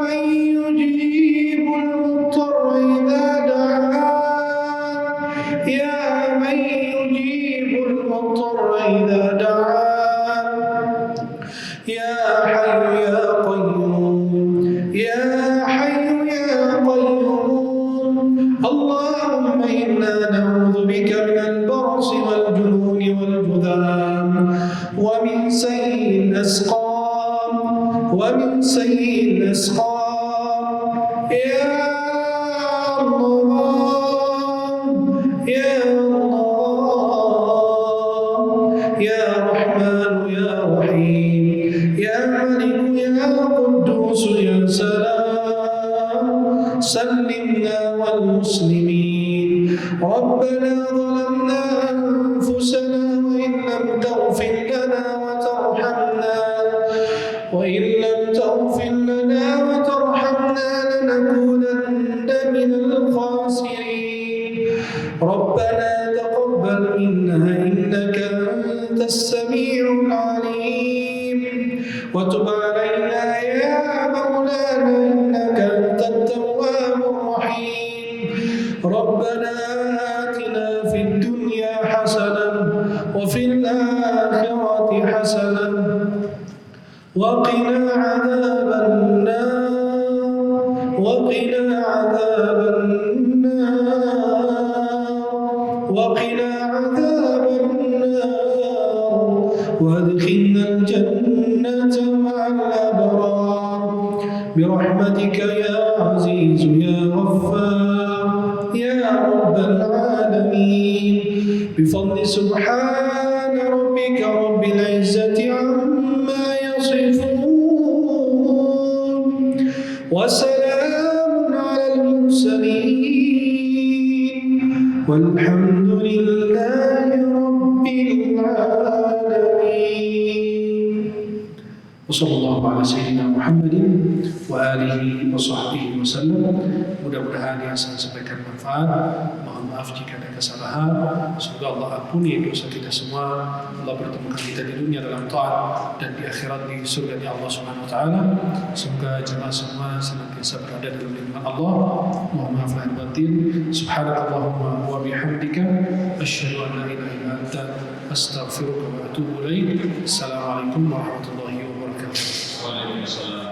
من يجيب المضطر إذا دعاه يا من يجيب المضطر إذا دعاه يا حي يا قيوم يا حي يا قيوم. اللهم إنا نعوذ بك من البرص والجنون والجذام ومن سيء الأسقام يا الله يا الله يا رحمن يا رحيم يا ملك يا قدوس يا سلام سلمنا والمسلمين. ربنا ظلمنا أنفسنا وإن لم تغفر لنا وترحمنا لنكونن من الخاسرين. ربنا تقبل منا إنك أنت السميع العليم وتب علينا يا مولانا إنك أنت التواب الرحيم. ربنا آتنا في الدنيا حسنة وفي الآخرة حسنة وقنا عذاب النار وادخلنا الجنة مع الأبرار برحمتك يا عزيز يا غفار يا رب العالمين. بفضل سبحان ربك رب العزة عما يصفون وسلام على المرسلين والحمد لله رب العالمين. وصلى الله على سيدنا محمد وآله وصحبه وسلم. Mudah-mudahan yang saya sampaikan bermanfaat. Mohon maaf jika ada kesalahan. Semoga Allah ampuni dosa kita semua. Allah pertemukan kita di dunia dalam taat dan di akhirat di surga Allah Subhanahu wa taala. Semoga jemaah semua senantiasa berada dalam lindungan Allah. Mohon maaf lahir batin. Subhanakallahumma wa bihamdika asyhadu an la ilaha illa anta astaghfiruka wa atubu ilaik. Assalamualaikum warahmatullahi wabarakatuh. Waalaikumsalam.